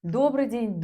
Добрый день,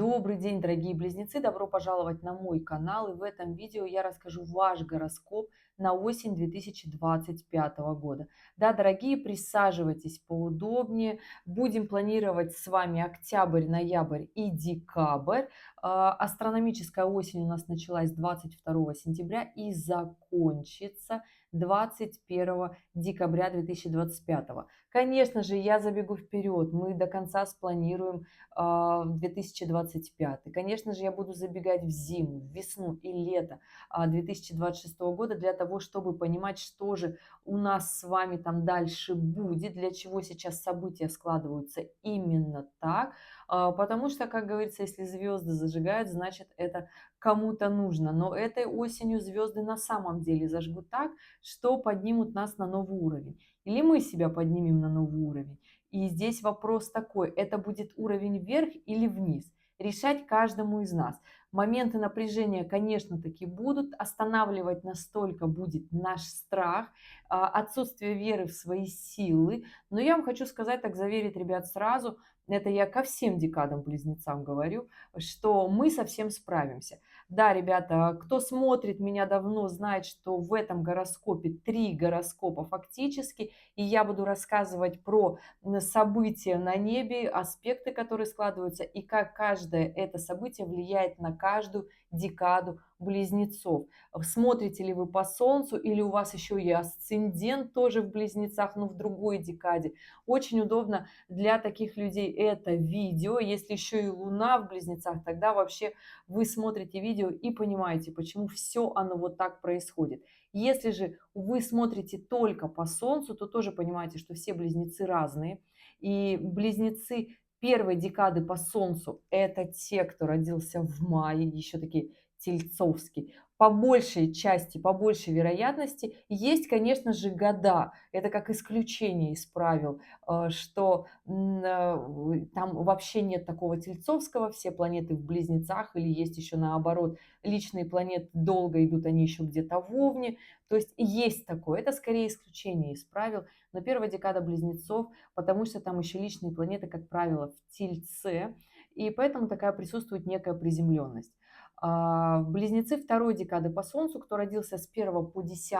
дорогие близнецы! Добро пожаловать на мой канал. И в этом видео я расскажу ваш гороскоп на осень 2025 года. Да, дорогие, присаживайтесь поудобнее. Будем планировать с вами октябрь, ноябрь и декабрь. Астрономическая осень у нас началась 22 сентября и закончится 21 декабря 2025. Конечно же, я забегу вперед. Мы до конца спланируем 2025. Конечно же, я буду забегать в зиму, в весну и лето 2026 года для того, чтобы понимать, что же у нас с вами там дальше будет, для чего сейчас события складываются именно так. Потому что, как говорится, если звезды зажигают, значит это кому-то нужно. Но этой осенью звезды на самом деле зажгут так, что поднимут нас на новый уровень. Или мы себя поднимем на новый уровень. И здесь вопрос такой, это будет уровень вверх или вниз? Решать каждому из нас. Моменты напряжения, конечно, таки будут. Останавливать настолько будет наш страх, отсутствие веры в свои силы. Но я вам хочу сказать, так заверить ребят сразу, это я ко всем декадам близнецам говорю, что мы со всем справимся. Да, ребята, кто смотрит меня давно, знает, что в этом гороскопе 3 гороскопа фактически, и я буду рассказывать про события на небе, аспекты, которые складываются, и как каждое это событие влияет на каждую декаду близнецов. Смотрите ли вы по Солнцу, или у вас еще и асцендент тоже в близнецах, но в другой декаде. Очень удобно для таких людей это видео. Если еще и Луна в близнецах, тогда вообще вы смотрите видео и понимаете, почему все оно вот так происходит. Если же вы смотрите только по Солнцу, то тоже понимаете, что все близнецы разные. И близнецы первой декады по Солнцу — это те, кто родился в мае, еще такие тельцовские. По большей части, по большей вероятности, есть, конечно же, года. Это как исключение из правил, что там вообще нет такого тельцовского, все планеты в близнецах, или есть еще наоборот, личные планеты долго идут, они еще где-то в Овне. То есть такое, это скорее исключение из правил. Но первая декада близнецов, потому что там еще личные планеты, как правило, в Тельце, и поэтому такая присутствует некая приземленность. Близнецы второй декады по Солнцу, кто родился с 1 по 10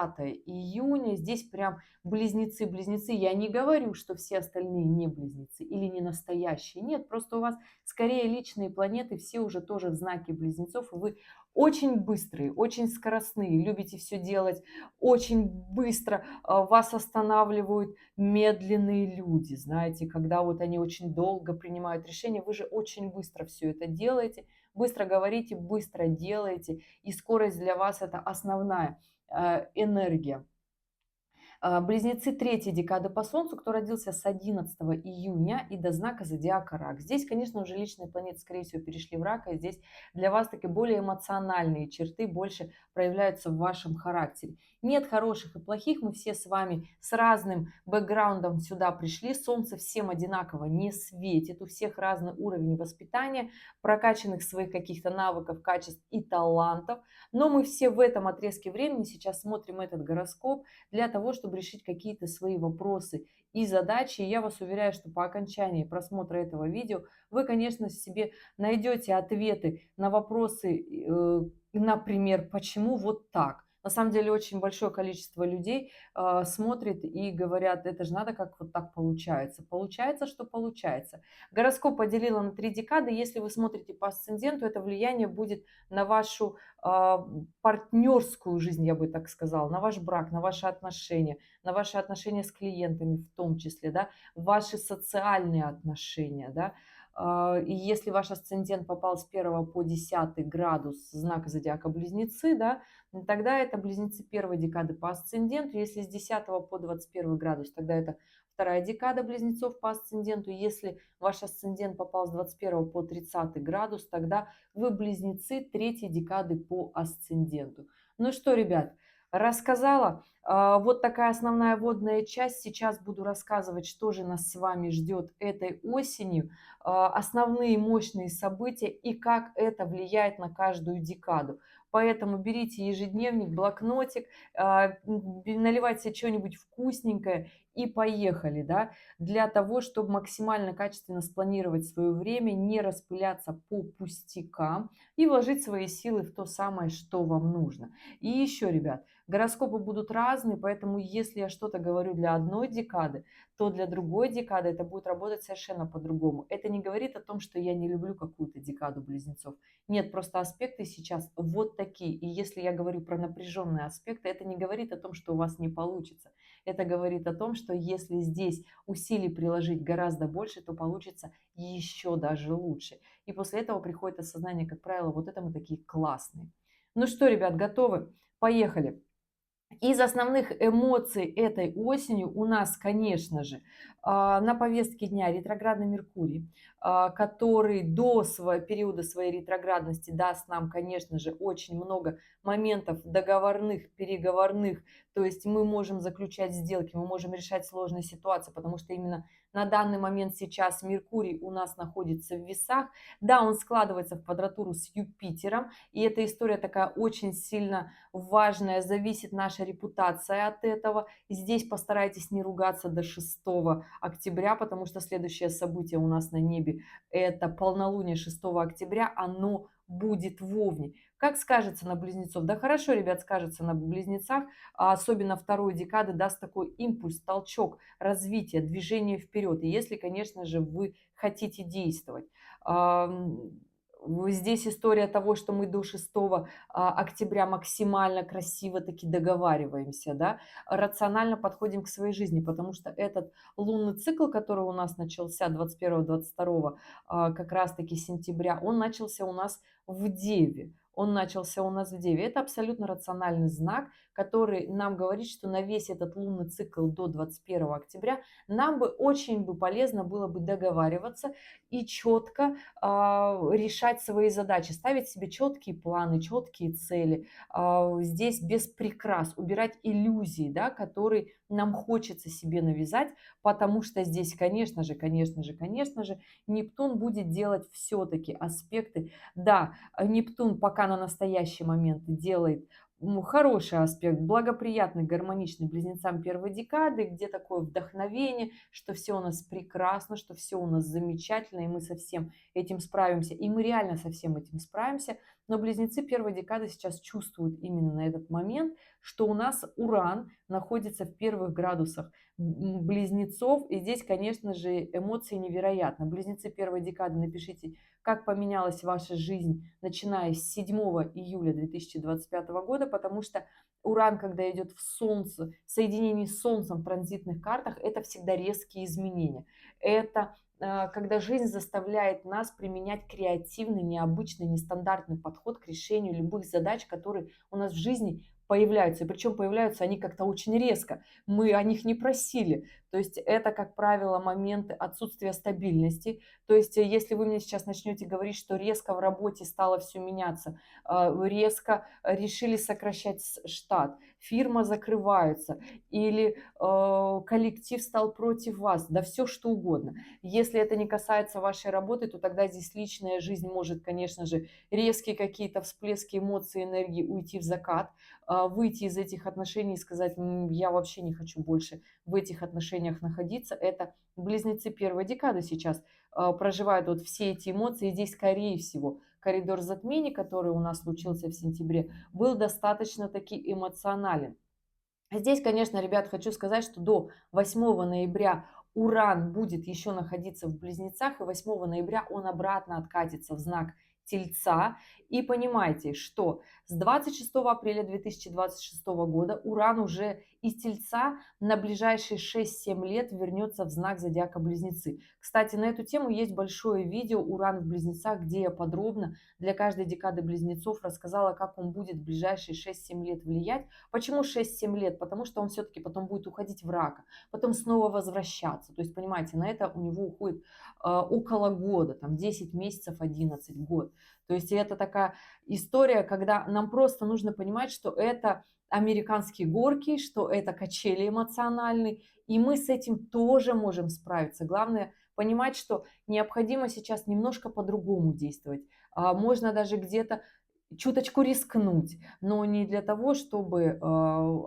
июня, здесь прям близнецы-близнецы. Я не говорю, что все остальные не близнецы или не настоящие. Нет, просто у вас скорее личные планеты, все уже тоже в знаке близнецов, и вы очень быстрые, очень скоростные, любите все делать очень быстро, вас останавливают медленные люди, знаете, когда вот они очень долго принимают решения, вы же очень быстро все это делаете, быстро говорите, быстро делаете, и скорость для вас это основная энергия. Близнецы третьей декады по Солнцу, кто родился с 11 июня и до знака зодиака Рак. Здесь, конечно, уже личные планеты, скорее всего, перешли в Рак, и здесь для вас таки более эмоциональные черты больше проявляются в вашем характере. Нет хороших и плохих, мы все с вами с разным бэкграундом сюда пришли. Солнце всем одинаково не светит, у всех разный уровень воспитания, прокачанных своих каких-то навыков, качеств и талантов. Но мы все в этом отрезке времени сейчас смотрим этот гороскоп для того, чтобы решить какие-то свои вопросы и задачи. И я вас уверяю, что по окончании просмотра этого видео вы, конечно, себе найдете ответы на вопросы, например, почему вот так. На самом деле очень большое количество людей смотрит и говорят, это же надо, как вот так получается. Получается, что получается. Гороскоп поделила на 3 декады. Если вы смотрите по асценденту, это влияние будет на вашу партнерскую жизнь, я бы так сказала, на ваш брак, на ваши отношения с клиентами в том числе, да, ваши социальные отношения, да. И если ваш асцендент попал с 1 по 10 градус знака зодиака Близнецы, да, тогда это Близнецы первой декады по асценденту. Если с 10 по 21 градус, тогда это вторая декада Близнецов по асценденту. Если ваш асцендент попал с 21 по 30 градус, тогда вы близнецы третьей декады по асценденту. Ну что, ребят, рассказала, Вот такая основная вводная часть. Сейчас буду рассказывать, что же нас с вами ждет этой осенью, основные мощные события и как это влияет на каждую декаду. Поэтому берите ежедневник, блокнотик, наливайте себе что-нибудь вкусненькое и поехали, да, для того, чтобы максимально качественно спланировать свое время, не распыляться по пустякам и вложить свои силы в то самое, что вам нужно. И еще, ребят, гороскопы будут разные, поэтому если я что-то говорю для одной декады, то для другой декады это будет работать совершенно по-другому. Это не говорит о том, что я не люблю какую-то декаду близнецов. Нет, просто аспекты сейчас вот такие. И если я говорю про напряженные аспекты, это не говорит о том, что у вас не получится. Это говорит о том, что если здесь усилий приложить гораздо больше, то получится еще даже лучше. И после этого приходит осознание, как правило, вот это мы такие классные. Ну что, ребят, готовы? Поехали! Из основных эмоций этой осенью у нас, конечно же, на повестке дня ретроградный Меркурий, который до периода своей ретроградности даст нам, конечно же, очень много моментов договорных, переговорных. То есть мы можем заключать сделки, мы можем решать сложные ситуации, потому что именно на данный момент сейчас Меркурий у нас находится в весах. Да, он складывается в квадратуру с Юпитером, и эта история такая очень сильно важное, зависит наша репутация от этого. Здесь постарайтесь не ругаться до 6 октября, потому что следующее событие у нас на небе — это полнолуние 6 октября, оно будет в Овне. Как скажется на близнецов? Да хорошо, ребят, скажется на близнецах, особенно второй декады даст такой импульс, толчок, развитие, движение вперед. И если, конечно же, вы хотите действовать. Здесь история того, что мы до 6 октября максимально красиво таки договариваемся, да, рационально подходим к своей жизни, потому что этот лунный цикл, который у нас начался 21-22 как раз-таки сентября, он начался у нас в Деве. Он начался у нас в Деве. Это абсолютно рациональный знак, который нам говорит, что на весь этот лунный цикл до 21 октября нам бы очень бы полезно было бы договариваться и четко решать свои задачи, ставить себе четкие планы, четкие цели. Здесь без прикрас, убирать иллюзии, да, которые нам хочется себе навязать, потому что здесь, конечно же, Нептун будет делать все-таки аспекты. Да, Нептун пока на настоящий момент делает хороший аспект, благоприятный, гармоничный близнецам первой декады, где такое вдохновение, что все у нас прекрасно, что все у нас замечательно, и мы со всем этим справимся. И мы реально со всем этим справимся. Но близнецы первой декады сейчас чувствуют именно на этот момент, что у нас Уран находится в первых градусах близнецов. И здесь, конечно же, эмоции невероятны. Близнецы первой декады, напишите, как поменялась ваша жизнь, начиная с 7 июля 2025 года, потому что Уран, когда идет в Солнце, в соединении с Солнцем в транзитных картах, это всегда резкие изменения. Это когда жизнь заставляет нас применять креативный, необычный, нестандартный подход к решению любых задач, которые у нас в жизни появляются. И причем появляются они как-то очень резко. Мы о них не просили. То есть это, как правило, моменты отсутствия стабильности. То есть если вы мне сейчас начнете говорить, что резко в работе стало все меняться, резко решили сокращать штат, фирма закрывается или коллектив стал против вас, да все что угодно. Если это не касается вашей работы, то тогда здесь личная жизнь может, конечно же, резкие какие-то всплески эмоций, энергии уйти в закат, выйти из этих отношений и сказать, я вообще не хочу больше в этих отношениях находиться. Это близнецы первой декады сейчас проживают вот все эти эмоции. И здесь, скорее всего, коридор затмений, который у нас случился в сентябре, был достаточно таки эмоционален. Здесь, конечно, ребят, хочу сказать, что до 8 ноября Уран будет еще находиться в Близнецах, и 8 ноября он обратно откатится в знак Тельца. И понимайте, что с 26 апреля 2026 года Уран уже из Тельца на ближайшие 6-7 лет вернется в знак зодиака Близнецы. Кстати, на эту тему есть большое видео «Уран в Близнецах», где я подробно для каждой декады Близнецов рассказала, как он будет в ближайшие 6-7 лет влиять. Почему 6-7 лет? Потому что он все-таки потом будет уходить в рака, потом снова возвращаться. То есть, понимаете, на это у него уходит около года, там 10 месяцев, 11 год. То есть это такая история, когда нам просто нужно понимать, что это американские горки, что это качели эмоциональные, и мы с этим тоже можем справиться. Главное понимать, что необходимо сейчас немножко по-другому действовать. Можно даже где-то чуточку рискнуть, но не для того, чтобы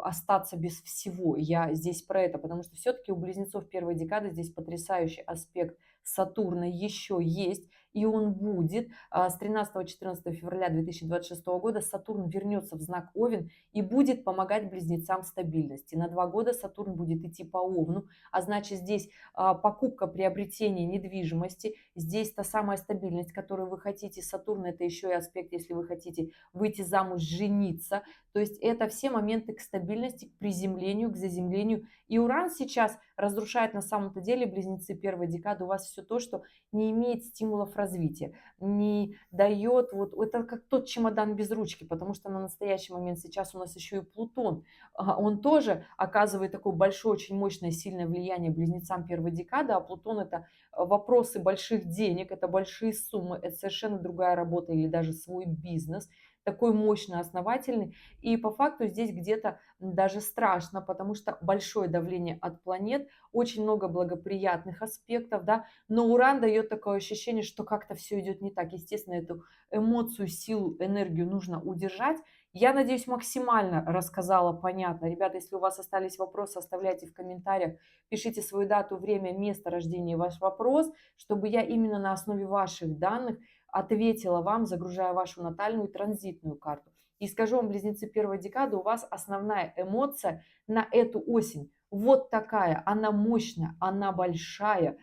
остаться без всего. Я здесь про это, потому что все-таки у близнецов первой декады здесь потрясающий аспект Сатурна еще есть, и он будет. С 13-14 февраля 2026 года Сатурн вернется в знак Овен и будет помогать близнецам стабильности. На 2 года Сатурн будет идти по Овну, а значит здесь покупка, приобретение недвижимости, здесь та самая стабильность, которую вы хотите. Сатурн это еще и аспект, если вы хотите выйти замуж, жениться. То есть это все моменты к стабильности, к приземлению, к заземлению. И Уран сейчас разрушает на самом-то деле, близнецы первой декады, у вас все то, что не имеет стимулов развития, не дает, вот это как тот чемодан без ручки, потому что на настоящий момент сейчас у нас еще и Плутон, он тоже оказывает такое большое, очень мощное, сильное влияние близнецам первой декады, а Плутон это вопросы больших денег, это большие суммы, это совершенно другая работа или даже свой бизнес, такой мощный, основательный. И по факту здесь где-то даже страшно, потому что большое давление от планет, очень много благоприятных аспектов, да, но Уран дает такое ощущение, что как-то все идет не так. Естественно, эту эмоцию, силу, энергию нужно удержать. Я надеюсь, максимально рассказала понятно. Ребята, если у вас остались вопросы, оставляйте в комментариях, пишите свою дату, время, место рождения, ваш вопрос, чтобы я именно на основе ваших данных ответила вам, загружая вашу натальную транзитную карту. И скажу вам, близнецы первой декады, у вас основная эмоция на эту осень. Вот такая, она мощная, она большая.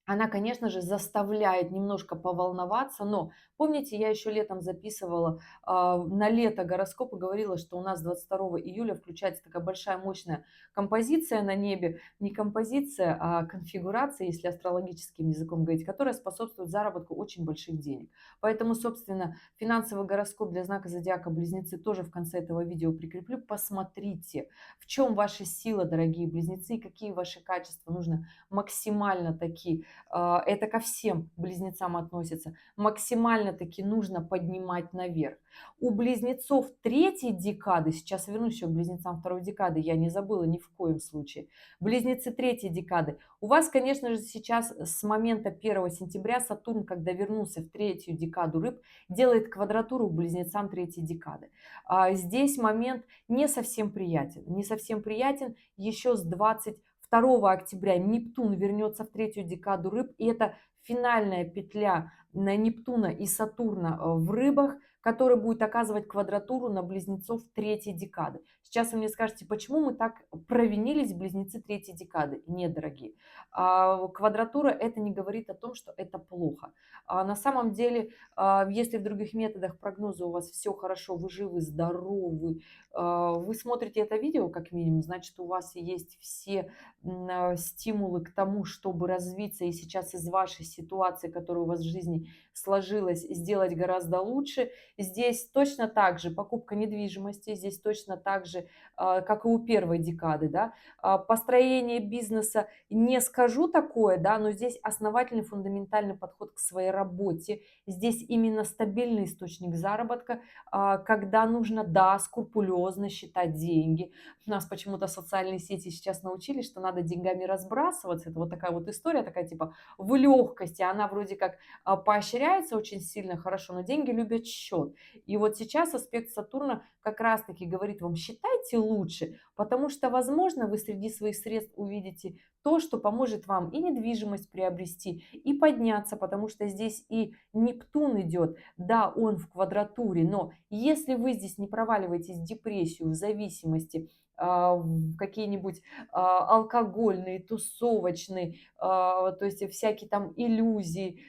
Она, конечно же, заставляет немножко поволноваться, но помните, я еще летом записывала на лето гороскоп и говорила, что у нас 22 июля включается такая большая мощная композиция на небе, не композиция, а конфигурация, если астрологическим языком говорить, которая способствует заработку очень больших денег. Поэтому, собственно, финансовый гороскоп для знака зодиака Близнецы тоже в конце этого видео прикреплю. Посмотрите, в чем ваша сила, дорогие близнецы, и какие ваши качества нужно максимально такие, это ко всем близнецам относится, максимально таки нужно поднимать наверх. У близнецов третьей декады, сейчас вернусь еще к близнецам второй декады, я не забыла ни в коем случае, близнецы третьей декады, у вас, конечно же, сейчас с момента 1 сентября Сатурн, когда вернулся в третью декаду рыб, делает квадратуру к близнецам третьей декады. Здесь момент не совсем приятен, не совсем приятен еще с 22 октября Нептун вернется в третью декаду рыб, и это финальная петля на Нептуна и Сатурна в рыбах, который будет оказывать квадратуру на близнецов третьей декады. Сейчас вы мне скажете, почему мы так провинились, близнецы третьей декады? Нет, дорогие. Квадратура это не говорит о том, что это плохо. На самом деле, если в других методах прогноза у вас все хорошо, вы живы, здоровы, вы смотрите это видео как минимум, значит у вас есть все стимулы к тому, чтобы развиться и сейчас из вашей ситуации, которая у вас в жизни сложилась, сделать гораздо лучше. Здесь точно так же покупка недвижимости, здесь точно так же, как и у первой декады, да, построение бизнеса, не скажу такое, да, но здесь основательный фундаментальный подход к своей работе, здесь именно стабильный источник заработка, когда нужно, да, скрупулезно считать деньги. Нас почему-то социальные сети сейчас научили, что надо деньгами разбрасываться. Это вот такая вот история, такая типа в легкости. Она вроде как поощряется очень сильно, хорошо, но деньги любят счет. И вот сейчас аспект Сатурна как раз-таки говорит вам, считайте лучше, потому что, возможно, вы среди своих средств увидите то, что поможет вам и недвижимость приобрести, и подняться, потому что здесь и Нептун идет, да, он в квадратуре, но если вы здесь не проваливаетесь в депрессию, в зависимости, в какие-нибудь алкогольные, тусовочные, то есть всякие там иллюзии,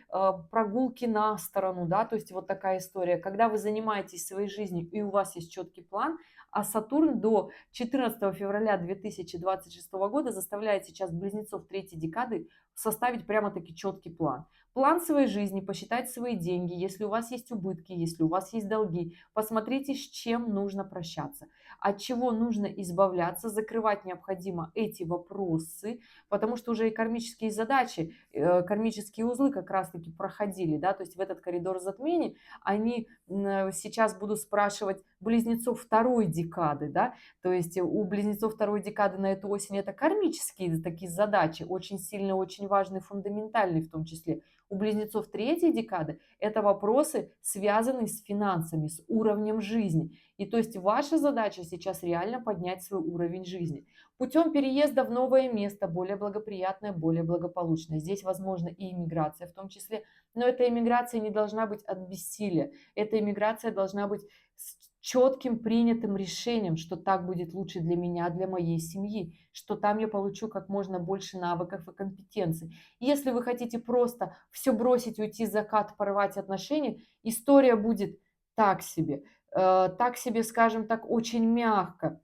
прогулки на сторону, да, то есть вот такая история. Когда вы занимаетесь своей жизнью и у вас есть четкий план, а Сатурн до 14 февраля 2026 года заставляет сейчас близнецов третьей декады составить прямо-таки четкий план. план своей жизни, посчитать свои деньги, если у вас есть убытки, если у вас есть долги, посмотрите, с чем нужно прощаться, от чего нужно избавляться, закрывать необходимо эти вопросы, потому что уже и кармические задачи, кармические узлы как раз-таки проходили, да, то есть в этот коридор затмений они сейчас будут спрашивать близнецов второй декады, да, то есть у близнецов второй декады на эту осень это кармические такие задачи, очень сильные, очень важные, фундаментальные в том числе. У близнецов третьей декады это вопросы, связанные с финансами, с уровнем жизни. И то есть ваша задача сейчас реально поднять свой уровень жизни. Путем переезда в новое место, более благоприятное, более благополучное. Здесь возможно и иммиграция в том числе, но эта иммиграция не должна быть от бессилия. Эта иммиграция должна быть с четким принятым решением, что так будет лучше для меня, для моей семьи, что там я получу как можно больше навыков и компетенций. Если вы хотите просто все бросить, уйти в закат, порвать отношения, история будет так себе. Так себе, скажем так, очень мягко.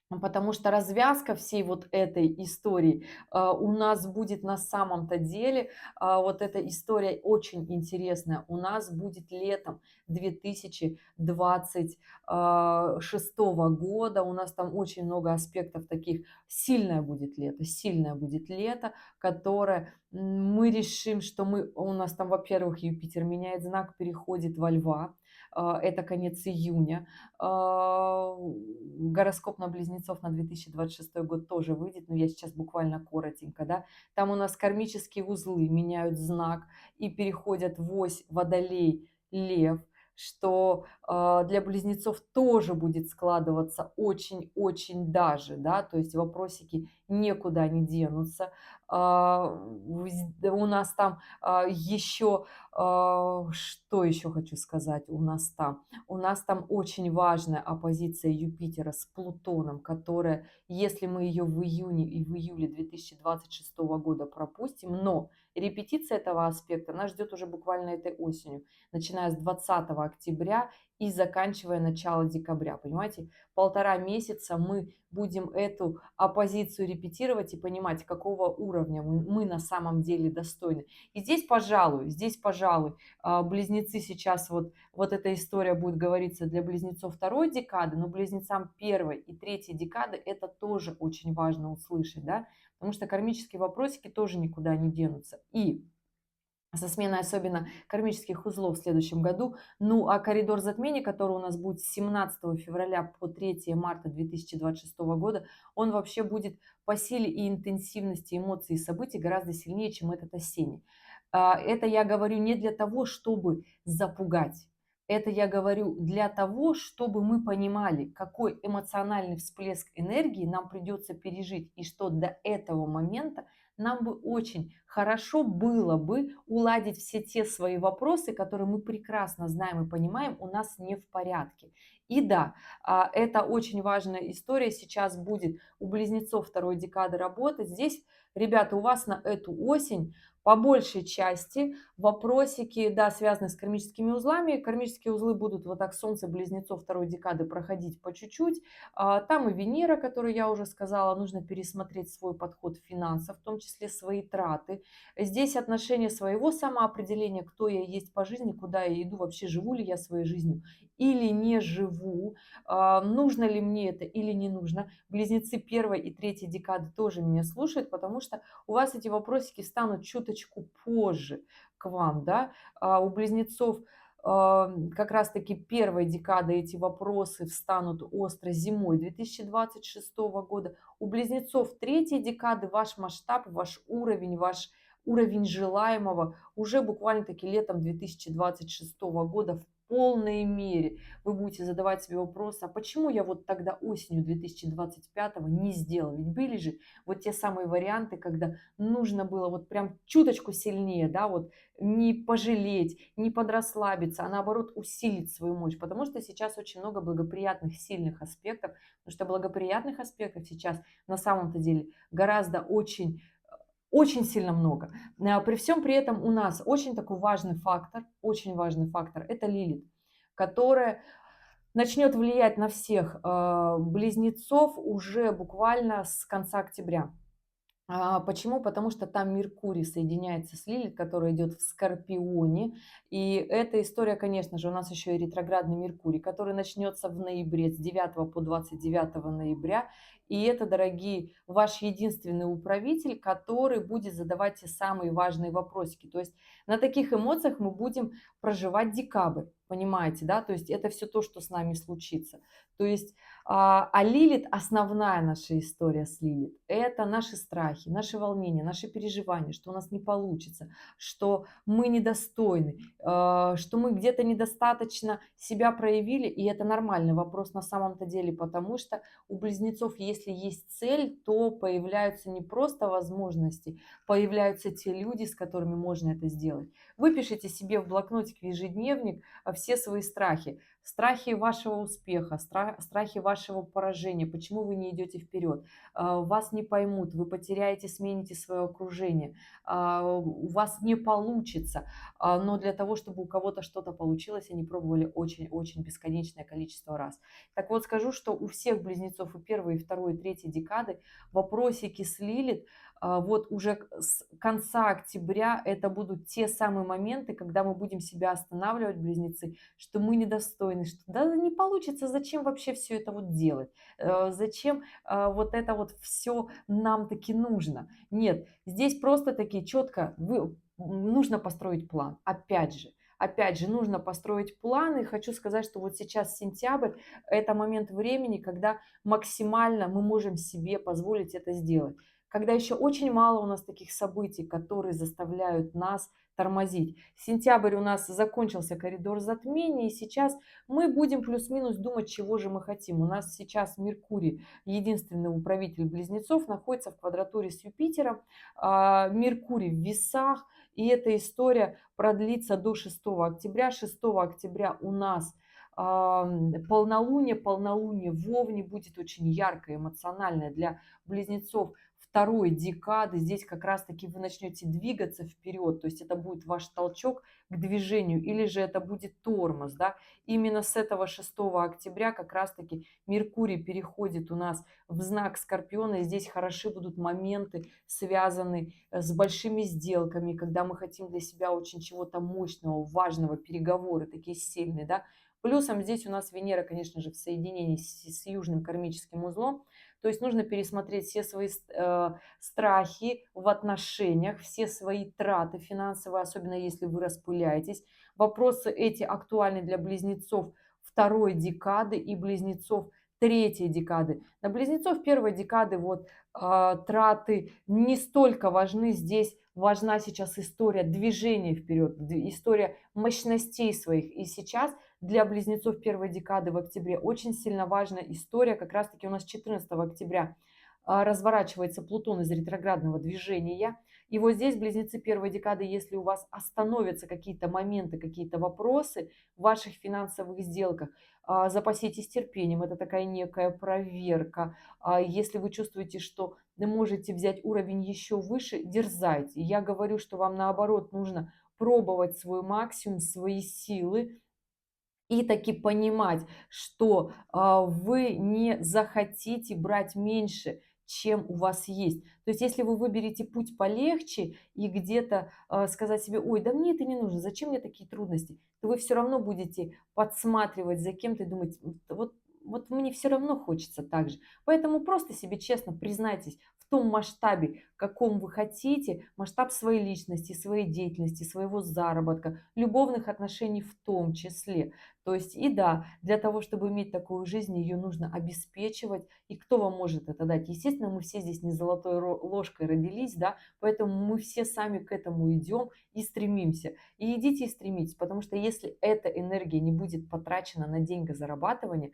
Потому что развязка всей вот этой истории у нас будет на самом-то деле, вот эта история очень интересная, у нас будет летом 2026 года, у нас там очень много аспектов таких, сильное будет лето, которое мы решим, что у нас там, во-первых, Юпитер меняет знак, переходит во Льва, это конец июня, гороскоп на близнецов на 2026 год тоже выйдет, но я сейчас буквально коротенько, да. Там у нас кармические узлы меняют знак и переходят в ось Водолей, Лев, что для близнецов тоже будет складываться очень-очень даже, да, то есть вопросики никуда не денутся. У нас там еще, что еще хочу сказать, у нас там очень важная оппозиция Юпитера с Плутоном, которая, если мы ее в июне и в июле 2026 года пропустим, но репетиция этого аспекта нас ждет уже буквально этой осенью, начиная с 20 октября и заканчивая начало декабря. Понимаете, 1,5 месяца мы будем эту оппозицию репетировать и понимать, какого уровня мы на самом деле достойны. И здесь, пожалуй, близнецы сейчас вот эта история будет говориться для близнецов второй декады, но близнецам первой и третьей декады это тоже очень важно услышать, да, потому что кармические вопросики тоже никуда не денутся. И со сменой особенно кармических узлов в следующем году. Ну, а коридор затмений, который у нас будет с 17 февраля по 3 марта 2026 года, он вообще будет по силе и интенсивности эмоций и событий гораздо сильнее, чем этот осенний. Это я говорю не для того, чтобы запугать. Это я говорю для того, чтобы мы понимали, какой эмоциональный всплеск энергии нам придется пережить, и что до этого момента нам бы очень хорошо было бы уладить все те свои вопросы, которые мы прекрасно знаем и понимаем, у нас не в порядке. И да, это очень важная история сейчас будет у близнецов второй декады работать. Здесь, ребята, у вас на эту осень по большей части вопросики, да, связаны с кармическими узлами. Кармические узлы будут вот так Солнце близнецов второй декады проходить по чуть-чуть. Там и Венера, которую я уже сказала, нужно пересмотреть свой подход финансов, в том числе свои траты. Здесь отношение своего самоопределения, кто я есть по жизни, куда я иду, вообще живу ли я своей жизнью или не живу, нужно ли мне это или не нужно. Близнецы первой и третьей декады тоже меня слушают, потому что у вас эти вопросики станут чуточку позже к вам, да. У близнецов как раз-таки первой декады эти вопросы встанут остро зимой 2026 года. У близнецов третьей декады ваш масштаб, ваш уровень желаемого уже буквально-таки летом 2026 года в полной мере. Вы будете задавать себе вопрос, а почему я вот тогда осенью 2025 не сделал? Ведь были же вот те самые варианты, когда нужно было вот прям чуточку сильнее, да, вот не пожалеть, не подрасслабиться, а наоборот усилить свою мощь, потому что сейчас очень много благоприятных, сильных аспектов, потому что благоприятных аспектов сейчас на самом-то деле гораздо очень сильно много. При всем при этом у нас очень важный фактор – это Лилит, которая начнет влиять на всех близнецов уже буквально с конца октября. Почему? Потому что там Меркурий соединяется с Лилит, которая идет в Скорпионе. И эта история, конечно же, у нас еще и ретроградный Меркурий, который начнется в ноябре, с 9 по 29 ноября. И это, дорогие, ваш единственный управитель, который будет задавать те самые важные вопросики. То есть на таких эмоциях мы будем проживать декабрь, понимаете, да? То есть это все то, что с нами случится. То есть Лилит, основная наша история с Лилит, это наши страхи, наши волнения, наши переживания, что у нас не получится, что мы недостойны, что мы где-то недостаточно себя проявили, и это нормальный вопрос на самом-то деле, потому что у близнецов, если есть цель, то появляются не просто возможности, появляются те люди, с которыми можно это сделать. Выпишите себе в блокнотик, в ежедневник все свои страхи. Страхи вашего успеха, страхи вашего поражения, почему вы не идете вперед, вас не поймут, вы потеряете, смените свое окружение, у вас не получится, но для того, чтобы у кого-то что-то получилось, они пробовали очень-очень бесконечное количество раз. Так вот, скажу, что у всех близнецов и первой, и второй, и третьей декады вопросики с Лилит, вот уже с конца октября это будут те самые моменты, когда мы будем себя останавливать, близнецы, что мы недостойны, что да не получится, зачем вообще все это вот делать, зачем вот это вот все нам таки нужно. Нет, здесь просто таки четко нужно построить план. Опять же, нужно построить план. И хочу сказать, что вот сейчас сентябрь – это момент времени, когда максимально мы можем себе позволить это сделать. Когда еще очень мало у нас таких событий, которые заставляют нас тормозить. Сентябрь у нас закончился коридор затмений, и сейчас мы будем плюс-минус думать, чего же мы хотим. У нас сейчас Меркурий, единственный управитель близнецов, находится в квадратуре с Юпитером. Меркурий в весах, и эта история продлится до 6 октября. 6 октября у нас полнолуние в Овне будет очень яркое, эмоциональное для близнецов второй декады. Здесь как раз-таки вы начнете двигаться вперед, то есть это будет ваш толчок к движению, или же это будет тормоз, да. Именно с этого 6 октября как раз-таки Меркурий переходит у нас в знак Скорпиона, и здесь хороши будут моменты, связанные с большими сделками, когда мы хотим для себя очень чего-то мощного, важного, переговоры такие сильные, да. Плюсом здесь у нас Венера, конечно же, в соединении с южным кармическим узлом, то есть нужно пересмотреть все свои страхи в отношениях, все свои траты финансовые, особенно если вы распыляетесь. Вопросы эти актуальны для близнецов второй декады и близнецов третьей декады. На близнецов первой декады вот траты не столько важны, здесь важна сейчас история движения вперед, история мощностей своих. И сейчас для близнецов первой декады в октябре очень сильно важна история, как раз-таки у нас 14 октября разворачивается Плутон из ретроградного движения. И вот здесь, близнецы первой декады, если у вас остановятся какие-то моменты, какие-то вопросы в ваших финансовых сделках, запаситесь терпением, это такая некая проверка. Если вы чувствуете, что можете взять уровень еще выше, дерзайте. Я говорю, что вам наоборот нужно пробовать свой максимум, свои силы, и таки понимать, что вы не захотите брать меньше, чем у вас есть. То есть, если вы выберете путь полегче и где-то сказать себе, ой, да мне это не нужно, зачем мне такие трудности, то вы все равно будете подсматривать за кем-то и думать, вот мне все равно хочется так же. Поэтому просто себе честно признайтесь в том масштабе, каком вы хотите, масштаб своей личности, своей деятельности, своего заработка, любовных отношений в том числе. То есть и да, для того, чтобы иметь такую жизнь, ее нужно обеспечивать. И кто вам может это дать? Естественно, мы все здесь не золотой ложкой родились, да, поэтому мы все сами к этому идем и стремимся. И идите и стремитесь, потому что если эта энергия не будет потрачена на деньгозарабатывание,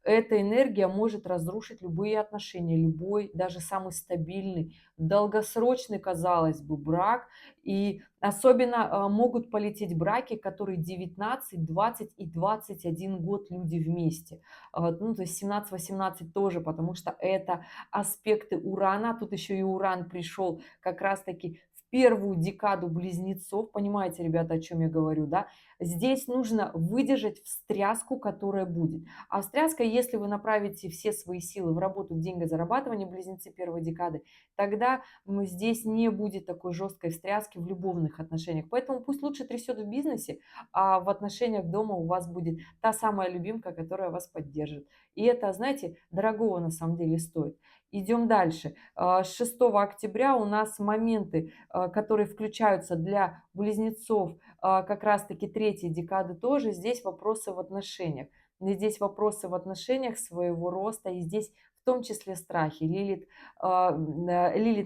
эта энергия может разрушить любые отношения, любой, даже самый стабильный, долгосрочный, казалось бы, брак. И особенно могут полететь браки, которые 19, 20 и 21 год люди вместе. Ну, то есть 17-18 тоже, потому что это аспекты Урана. Тут еще и Уран пришел как раз-таки в первую декаду близнецов, понимаете, ребята, о чем я говорю, да, здесь нужно выдержать встряску, которая будет. А встряска, если вы направите все свои силы в работу, в деньгозарабатывание, близнецы первой декады, тогда здесь не будет такой жесткой встряски в любовных отношениях. Поэтому пусть лучше трясет в бизнесе, а в отношениях дома у вас будет та самая любимка, которая вас поддержит. И это, знаете, дорогого на самом деле стоит. Идем дальше. С 6 октября у нас моменты, которые включаются для близнецов, как раз-таки третьей декады тоже. Здесь вопросы в отношениях. И здесь вопросы в отношениях своего роста, и здесь в том числе страхи. Лилит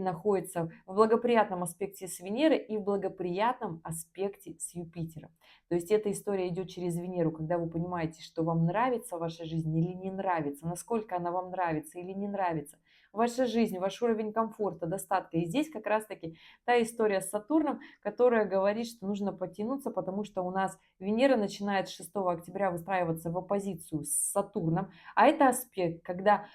находится в благоприятном аспекте с Венерой и в благоприятном аспекте с Юпитером. То есть эта история идет через Венеру, когда вы понимаете, что вам нравится ваша жизнь или не нравится, насколько она вам нравится или не нравится, ваша жизнь, ваш уровень комфорта, достатка. И здесь как раз-таки та история с Сатурном, которая говорит, что нужно потянуться, потому что у нас Венера начинает 6 октября выстраиваться в оппозицию с Сатурном, а это аспект, когда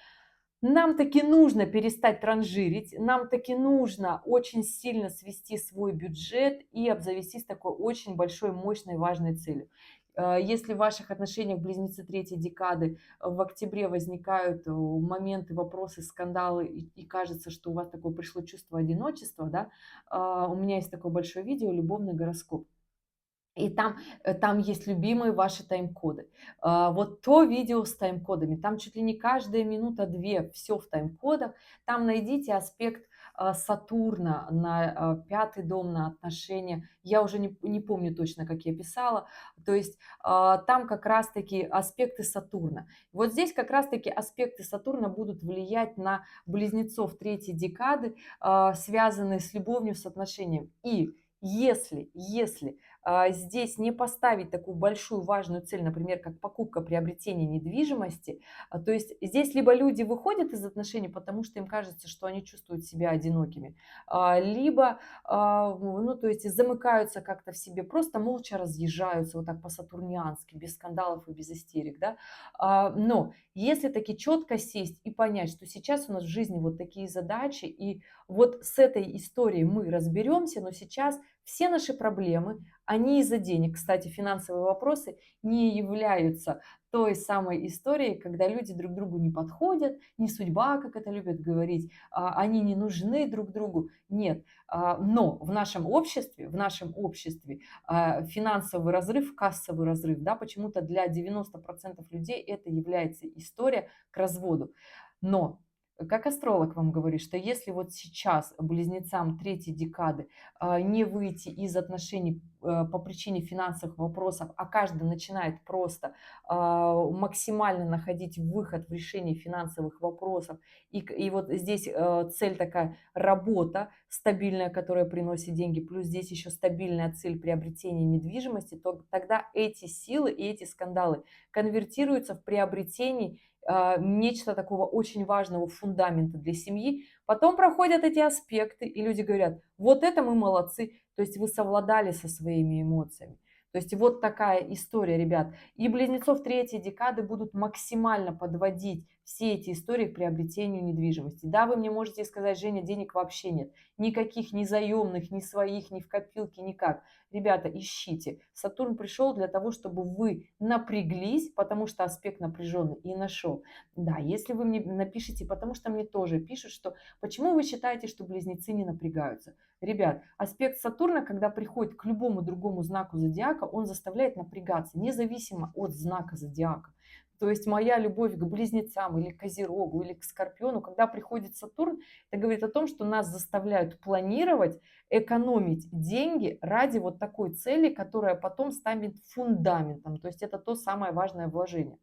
нам таки нужно перестать транжирить, нам таки нужно очень сильно свести свой бюджет и обзавестись такой очень большой, мощной, важной целью. Если в ваших отношениях близнецы третьей декады в октябре возникают моменты, вопросы, скандалы, и кажется, что у вас такое пришло чувство одиночества, да, у меня есть такое большое видео «Любовный гороскоп». И там есть любимые ваши тайм-коды. Вот то видео с тайм-кодами, там чуть ли не каждая минута, 2, все в тайм-кодах. Там найдите аспект Сатурна на 5-й дом, на отношения. Я уже не помню точно, как я писала. То есть там как раз-таки аспекты Сатурна. Вот здесь как раз-таки аспекты Сатурна будут влиять на близнецов третьей декады, связанные с любовью, с отношением. И если здесь не поставить такую большую важную цель, например, как покупка, приобретение недвижимости, то есть здесь либо люди выходят из отношений, потому что им кажется, что они чувствуют себя одинокими, либо, ну, то есть замыкаются как-то в себе, просто молча разъезжаются вот так по-сатурниански, без скандалов и без истерик, да. Но если таки четко сесть и понять, что сейчас у нас в жизни вот такие задачи, и вот с этой историей мы разберемся, но сейчас все наши проблемы, они из-за денег. Кстати, финансовые вопросы не являются той самой историей, когда люди друг другу не подходят, не судьба, как это любят говорить, они не нужны друг другу. Нет. Но в нашем обществе финансовый разрыв, кассовый разрыв, да, почему-то для 90% людей это является история к разводу. Но как астролог вам говорит, что если вот сейчас близнецам третьей декады не выйти из отношений по причине финансовых вопросов, а каждый начинает просто максимально находить выход в решении финансовых вопросов. И вот здесь цель такая работа стабильная, которая приносит деньги, плюс здесь еще стабильная цель приобретения недвижимости, то тогда эти силы и эти скандалы конвертируются в приобретение нечто такого очень важного фундамента для семьи. Потом проходят эти аспекты, и люди говорят, вот это мы молодцы, то есть вы совладали со своими эмоциями. То есть вот такая история, ребят. И близнецов третьей декады будут максимально подводить все эти истории к приобретению недвижимости. Да, вы мне можете сказать, Женя, денег вообще нет. Никаких ни заемных, ни своих, ни в копилке, никак. Ребята, ищите. Сатурн пришел для того, чтобы вы напряглись, потому что аспект напряженный, и нашел. Да, если вы мне напишите, потому что мне тоже пишут, что почему вы считаете, что близнецы не напрягаются. Ребят, аспект Сатурна, когда приходит к любому другому знаку зодиака, он заставляет напрягаться, независимо от знака зодиака. То есть моя любовь к близнецам или к Козерогу или к Скорпиону, когда приходит Сатурн, это говорит о том, что нас заставляют планировать, экономить деньги ради вот такой цели, которая потом станет фундаментом. То есть это то самое важное вложение.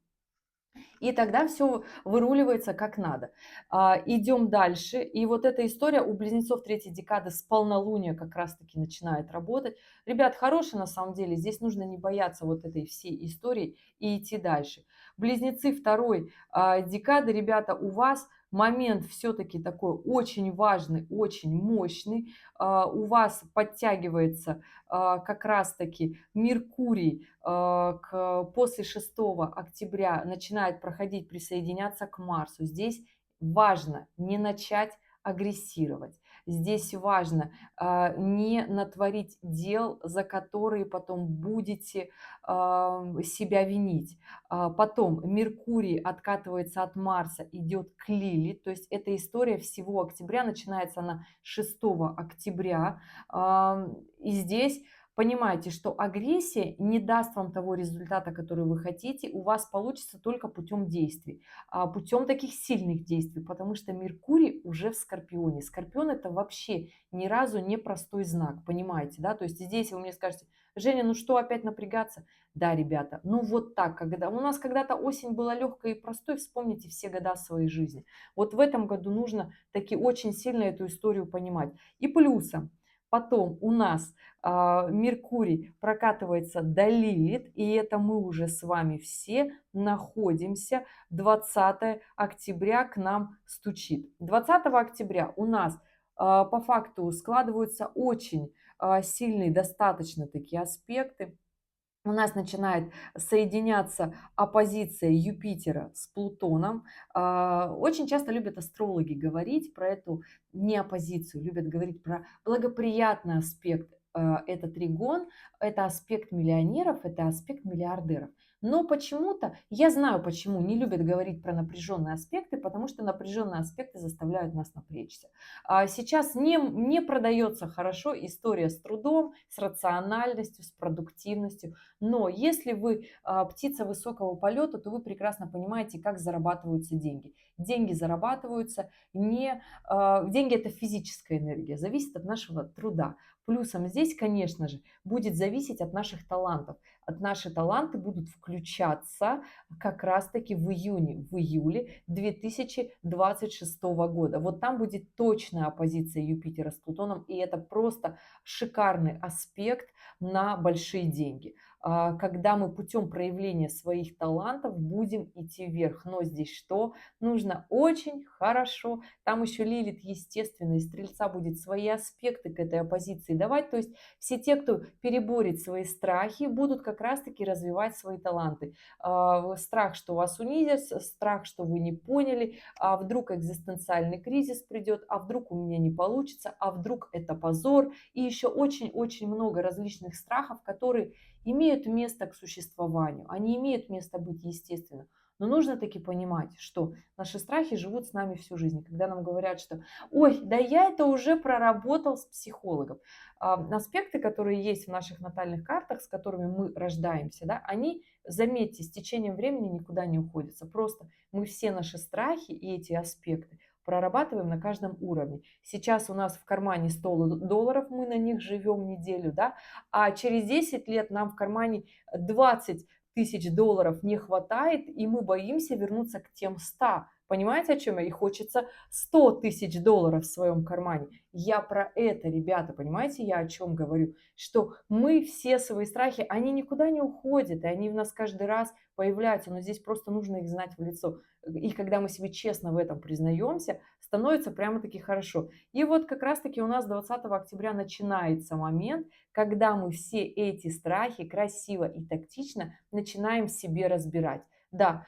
И тогда все выруливается как надо. Идем дальше. И вот эта история у близнецов третьей декады с полнолуния как раз-таки начинает работать. Ребят, хорошие на самом деле. Здесь нужно не бояться вот этой всей истории и идти дальше. Близнецы второй декады, ребята, у вас момент все-таки такой очень важный, очень мощный. У вас подтягивается как раз-таки Меркурий после 6 октября начинает проходить, присоединяться к Марсу. Здесь важно не начать агрессировать, здесь важно не натворить дел, за которые потом будете себя винить. Потом Меркурий откатывается от Марса, идет к Лилит, то есть эта история всего октября, начинается она 6 октября. И здесь понимаете, что агрессия не даст вам того результата, который вы хотите, у вас получится только путем действий, путем таких сильных действий, потому что Меркурий уже в Скорпионе. Скорпион это вообще ни разу не простой знак, понимаете, да? То есть здесь вы мне скажете: Женя, ну что опять напрягаться? Да, ребята, ну вот так, когда у нас когда-то осень была легкой и простой, вспомните все года своей жизни. Вот в этом году нужно таки очень сильно эту историю понимать. И плюсом, потом у нас Меркурий прокатывается до Лилит, и это мы уже с вами все находимся. 20 октября к нам стучит. 20 октября у нас по факту складываются очень сильные достаточно такие аспекты. У нас начинает соединяться оппозиция Юпитера с Плутоном. Очень часто любят астрологи говорить про эту не оппозицию, любят говорить про благоприятный аспект. Это тригон, это аспект миллионеров, это аспект миллиардеров. Но почему-то, я знаю почему, не любят говорить про напряженные аспекты, потому что напряженные аспекты заставляют нас напрячься. Сейчас не продается хорошо история с трудом, с рациональностью, с продуктивностью. Но если вы птица высокого полета, то вы прекрасно понимаете, как зарабатываются деньги. Деньги зарабатываются не... Деньги – это физическая энергия, зависит от нашего труда. Плюсом здесь, конечно же, будет зависеть от наших талантов. От наши таланты будут включаться как раз-таки в июне, в июле 2026 года. Вот там будет точная оппозиция Юпитера с Плутоном, и это просто шикарный аспект на большие деньги, когда мы путем проявления своих талантов будем идти вверх. Но здесь что? Нужно очень хорошо, там еще Лилит, естественно, и Стрельца будет свои аспекты к этой оппозиции давать. То есть все те, кто переборет свои страхи, будут как раз-таки развивать свои таланты. Страх, что вас унизят, страх, что вы не поняли, а вдруг экзистенциальный кризис придет, а вдруг у меня не получится, а вдруг это позор. И еще очень-очень много различных страхов, которые имеют место к существованию, они имеют место быть естественно. Но нужно таки понимать, что наши страхи живут с нами всю жизнь. Когда нам говорят, что ой, да я это уже проработал с психологом. Аспекты, которые есть в наших натальных картах, с которыми мы рождаемся, да, они, заметьте, с течением времени никуда не уходятся. Просто мы все наши страхи и эти аспекты прорабатываем на каждом уровне. Сейчас у нас в кармане $100, мы на них живем неделю, да, а через 10 лет нам в кармане 20 тысяч долларов не хватает, и мы боимся вернуться к тем 100. Понимаете, о чем я? И хочется 100 тысяч долларов в своем кармане. Я про это, ребята, понимаете, я о чем говорю? Что мы все свои страхи, они никуда не уходят, и они в нас каждый раз появляются, но здесь просто нужно их знать в лицо. И когда мы себе честно в этом признаемся, становится прямо-таки хорошо. И вот как раз-таки у нас 20 октября начинается момент, когда мы все эти страхи красиво и тактично начинаем в себе разбирать. Да,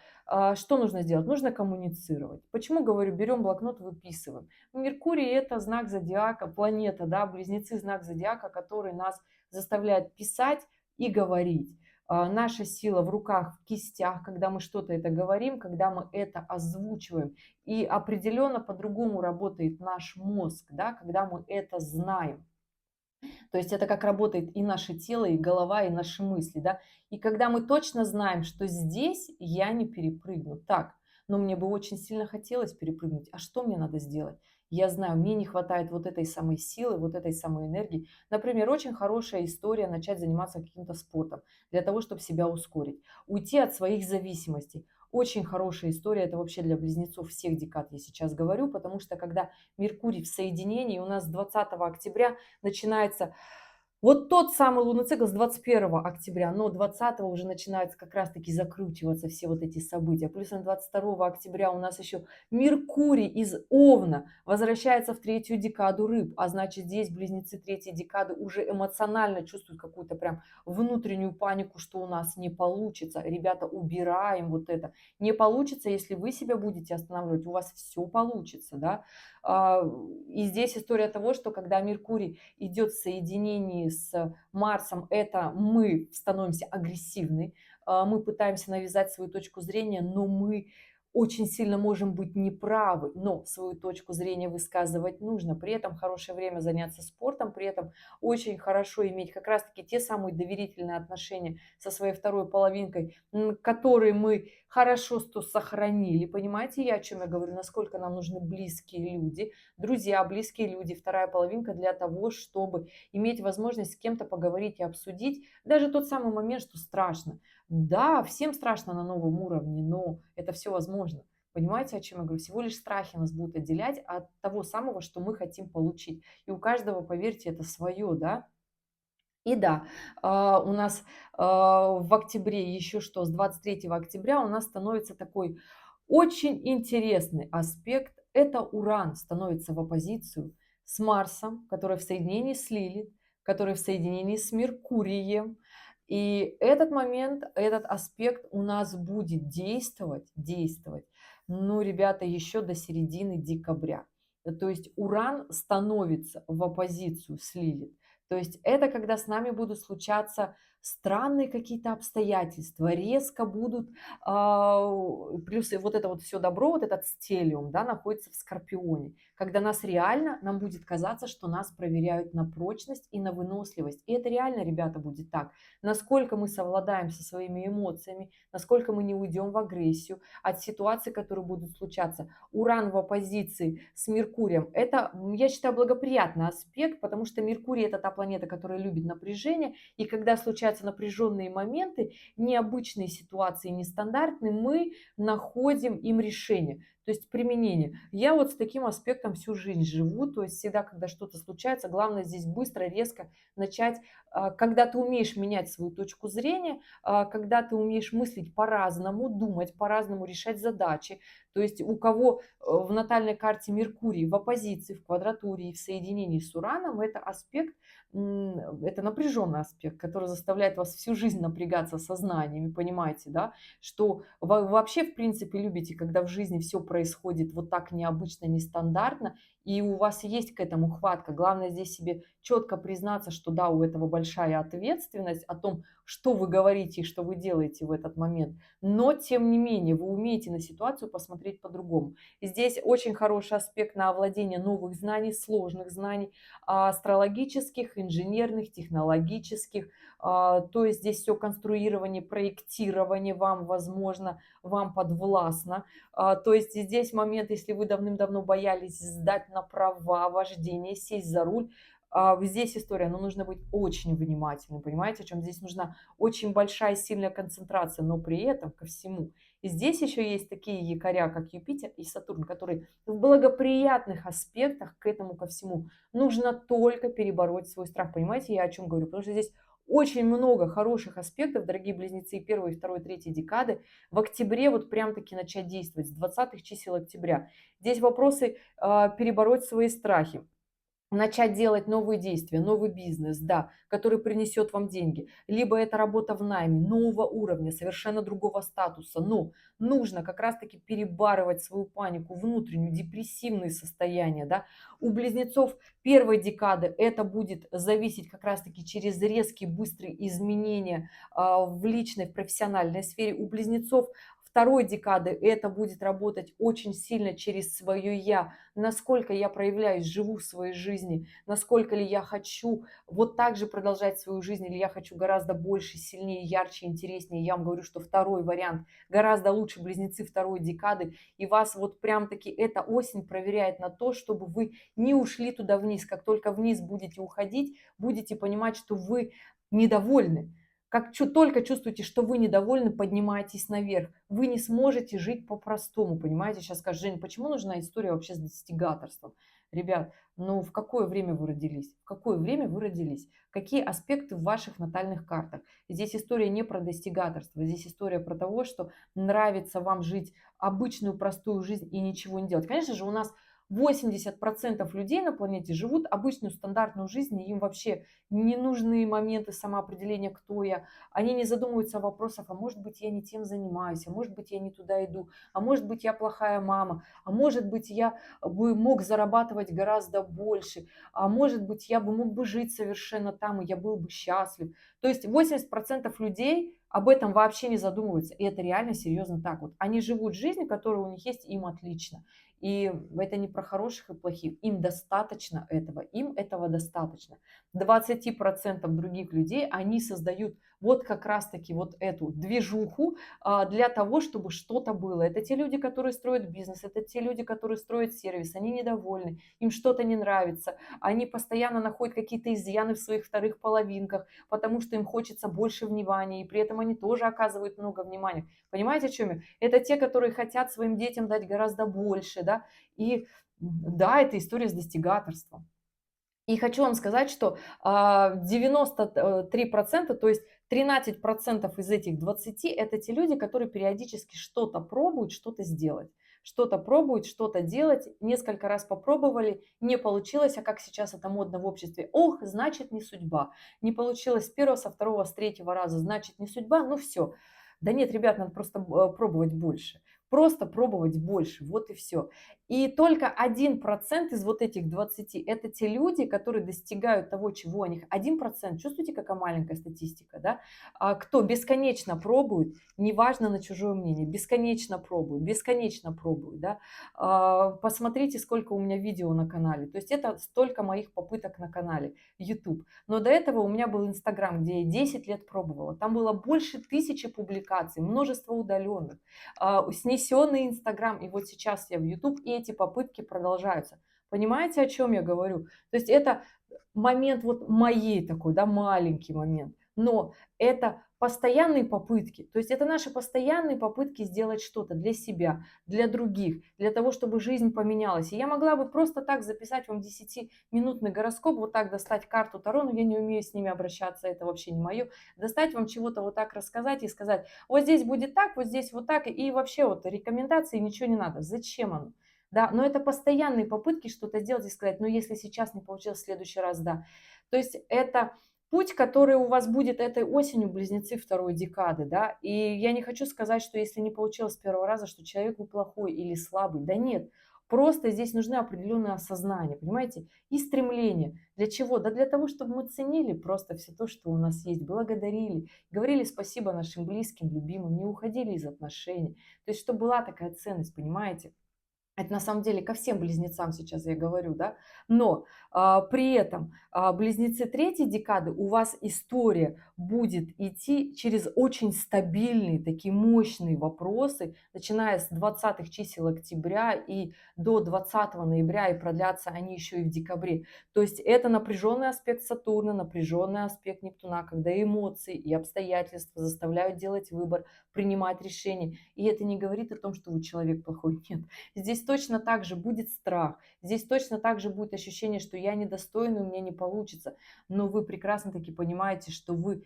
что нужно сделать? Нужно коммуницировать. Почему говорю, берем блокнот, выписываем? Меркурий это знак зодиака, планета, да, близнецы знак зодиака, который нас заставляет писать и говорить. Наша сила в руках, в кистях, когда мы что-то это говорим, когда мы это озвучиваем. И определенно по-другому работает наш мозг, да, когда мы это знаем. То есть это как работает и наше тело, и голова, и наши мысли, да. И когда мы точно знаем, что здесь я не перепрыгну, так, но мне бы очень сильно хотелось перепрыгнуть, а что мне надо сделать? Я знаю, мне не хватает вот этой самой силы, вот этой самой энергии. Например, очень хорошая история начать заниматься каким-то спортом для того, чтобы себя ускорить. Уйти от своих зависимостей. Очень хорошая история, это вообще для близнецов всех декад я сейчас говорю, потому что когда Меркурий в соединении, у нас 20 октября начинается Вот тот самый лунный цикл с 21 октября, но 20 уже начинаются как раз-таки закручиваться все вот эти события. Плюс на 22 октября у нас еще Меркурий из Овна возвращается в третью декаду рыб, а значит здесь близнецы третьей декады уже эмоционально чувствуют какую-то прям внутреннюю панику, что у нас не получится. Ребята, убираем вот это. Не получится, если вы себя будете останавливать, у вас все получится, да. А, И здесь история того, что когда Меркурий идет в соединении с Марсом, это мы становимся агрессивны, мы пытаемся навязать свою точку зрения, но мы очень сильно можем быть неправы, но свою точку зрения высказывать нужно. При этом хорошее время заняться спортом, при этом очень хорошо иметь как раз-таки те самые доверительные отношения со своей второй половинкой, которые мы хорошо сохранили. Понимаете, я о чем я говорю? Насколько нам нужны близкие люди, друзья, близкие люди, вторая половинка для того, чтобы иметь возможность с кем-то поговорить и обсудить даже тот самый момент, что страшно. Да, всем страшно на новом уровне, но это все возможно. Понимаете, о чем я говорю? Всего лишь страхи нас будут отделять от того самого, что мы хотим получить. И у каждого, поверьте, это свое, да. И да, у нас в октябре еще что, с 23 октября у нас становится такой очень интересный аспект. Это Уран становится в оппозицию с Марсом, который в соединении с Лилит, который в соединении с Меркурием. И этот момент, этот аспект у нас будет действовать, ну, ребята, еще до середины декабря. То есть Уран становится в оппозицию с Лилит. То есть это когда с нами будут случаться странные какие-то обстоятельства, резко будут плюс и вот это вот все добро, вот этот стелиум, да, находится в Скорпионе, когда нас реально, нам будет казаться, что нас проверяют на прочность и на выносливость. И это реально, ребята, будет так. Насколько мы совладаем со своими эмоциями, насколько мы не уйдем в агрессию от ситуаций, которые будут случаться. Уран в оппозиции с Меркурием – это, я считаю, благоприятный аспект, потому что Меркурий – это та планета, которая любит напряжение, и когда случаются напряженные моменты, необычные ситуации, нестандартные, мы находим им решение. То есть применение. Я вот с таким аспектом всю жизнь живу, то есть всегда, когда что-то случается, главное здесь быстро, резко начать, когда ты умеешь менять свою точку зрения, когда ты умеешь мыслить по-разному, думать по-разному, решать задачи. То есть у кого в натальной карте Меркурий в оппозиции, в квадратуре и в соединении с Ураном, это аспект, это напряженный аспект, который заставляет вас всю жизнь напрягаться сознаниями, понимаете, да, что вы вообще, в принципе, любите, когда в жизни все происходит вот так необычно, нестандартно, и у вас есть к этому хватка. Главное здесь себе четко признаться, что да, у этого большая ответственность о том, что вы говорите и что вы делаете в этот момент. Но, тем не менее, вы умеете на ситуацию посмотреть по-другому. И здесь очень хороший аспект на овладение новых знаний, сложных знаний, астрологических, инженерных, технологических. То есть здесь все конструирование, проектирование вам возможно, вам подвластно. То есть здесь момент, если вы давным-давно боялись сдать на права вождения, сесть за руль, здесь история, но нужно быть очень внимательным, понимаете, о чем здесь нужна очень большая сильная концентрация, но при этом ко всему. И здесь еще есть такие якоря, как Юпитер и Сатурн, которые в благоприятных аспектах к этому ко всему. Нужно только перебороть свой страх. Понимаете, я о чем говорю? Потому что здесь очень много хороших аспектов, дорогие близнецы, первой, второй, третьей декады. В октябре вот прям таки начать действовать, с 20 чисел октября. Здесь вопросы перебороть свои страхи. Начать делать новые действия, новый бизнес, да, который принесет вам деньги. Либо это работа в найме, нового уровня, совершенно другого статуса. Но нужно как раз-таки перебарывать свою панику, внутреннюю, депрессивные состояния. Да. У близнецов первой декады это будет зависеть как раз-таки через резкие, быстрые изменения в личной, в профессиональной сфере. У близнецов второй декады это будет работать очень сильно через свое «я», насколько я проявляюсь, живу в своей жизни, насколько ли я хочу вот так же продолжать свою жизнь, или я хочу гораздо больше, сильнее, ярче, интереснее. Я вам говорю, что второй вариант гораздо лучше, близнецы второй декады, и вас вот прям таки эта осень проверяет на то, чтобы вы не ушли туда вниз. Как только вниз будете уходить, будете понимать, что вы недовольны. Как только чувствуете, что вы недовольны, поднимайтесь наверх. Вы не сможете жить по-простому, понимаете? Сейчас скажешь, Женя, почему нужна история вообще с достигаторством? Ребят, ну в какое время вы родились? В какое время вы родились? Какие аспекты в ваших натальных картах? Здесь история не про достигаторство, здесь история про того, что нравится вам жить обычную простую жизнь и ничего не делать. Конечно же, у нас 80% людей на планете живут обычную стандартную жизнь, и им вообще не нужны моменты самоопределения, кто я. Они не задумываются о вопросах, а может быть, я не тем занимаюсь, а может быть, я не туда иду, а может быть, я плохая мама, а может быть, я бы мог зарабатывать гораздо больше, а может быть, я бы мог бы жить совершенно там, и я был бы счастлив. То есть 80% людей об этом вообще не задумываются, и это реально серьезно так вот. Они живут жизнь, которая у них есть, им отлично. И это не про хороших и плохих. Им достаточно этого. Им этого достаточно. 20% других людей, они создают вот как раз-таки вот эту движуху для того, чтобы что-то было. Это те люди, которые строят бизнес, это те люди, которые строят сервис, они недовольны, им что-то не нравится, они постоянно находят какие-то изъяны в своих вторых половинках, потому что им хочется больше внимания, и при этом они тоже оказывают много внимания. Понимаете, о чем я? Это те, которые хотят своим детям дать гораздо больше, да, и да, это история с достигаторством. И хочу вам сказать, что 93%, то есть 13% из этих 20, это те люди, которые периодически что-то пробуют, что-то сделать. Что-то пробуют, что-то делать, несколько раз попробовали, не получилось, а как сейчас это модно в обществе, ох, значит не судьба. Не получилось с первого, со второго, с третьего раза, значит не судьба, ну все. Да нет, ребят, надо просто пробовать больше. Просто пробовать больше, вот и все. И только 1% из вот этих 20 это те люди, которые достигают того, чего они... 1%, чувствуете, какая маленькая статистика, да? Кто бесконечно пробует, неважно на чужое мнение, бесконечно пробует, да? Посмотрите, сколько у меня видео на канале. То есть это столько моих попыток на канале YouTube. Но до этого у меня был Инстаграм, где я 10 лет пробовала. Там было больше 1000 публикаций, множество удаленных, снесенный Инстаграм, и вот сейчас я в YouTube, и эти попытки продолжаются. Понимаете, о чем я говорю? То есть это момент вот моей такой, да, маленький момент, но это постоянные попытки, то есть это наши постоянные попытки сделать что-то для себя, для других, для того, чтобы жизнь поменялась. И я могла бы просто так записать вам 10-минутный гороскоп, вот так достать карту Таро, но я не умею с ними обращаться, это вообще не мое, достать вам чего-то вот так рассказать и сказать, вот здесь будет так, вот здесь вот так, и вообще вот рекомендации ничего не надо. Зачем оно? Да, но это постоянные попытки что-то сделать и сказать, ну если сейчас не получилось, в следующий раз да. То есть это путь, который у вас будет этой осенью, близнецы второй декады, да, и я не хочу сказать, что если не получилось с первого раза, что человек вы плохой или слабый, да нет, просто здесь нужны определенные осознания, понимаете, и стремление. Для чего? Да для того, чтобы мы ценили просто все то, что у нас есть, благодарили, говорили спасибо нашим близким, любимым, не уходили из отношений. То есть, чтобы была такая ценность, понимаете? Это на самом деле ко всем близнецам сейчас я говорю, да. Но при этом близнецы третьей декады, у вас история будет идти через очень стабильные, такие мощные вопросы, начиная с 20-х чисел октября и до 20 ноября, и продлятся они еще и в декабре. То есть это напряженный аспект Сатурна, напряженный аспект Нептуна, когда эмоции и обстоятельства заставляют делать выбор, принимать решения. И это не говорит о том, что вы человек плохой, нет. Здесь точно так же будет страх, здесь точно так же будет ощущение, что я недостойна, у меня не получится. Но вы прекрасно таки понимаете, что вы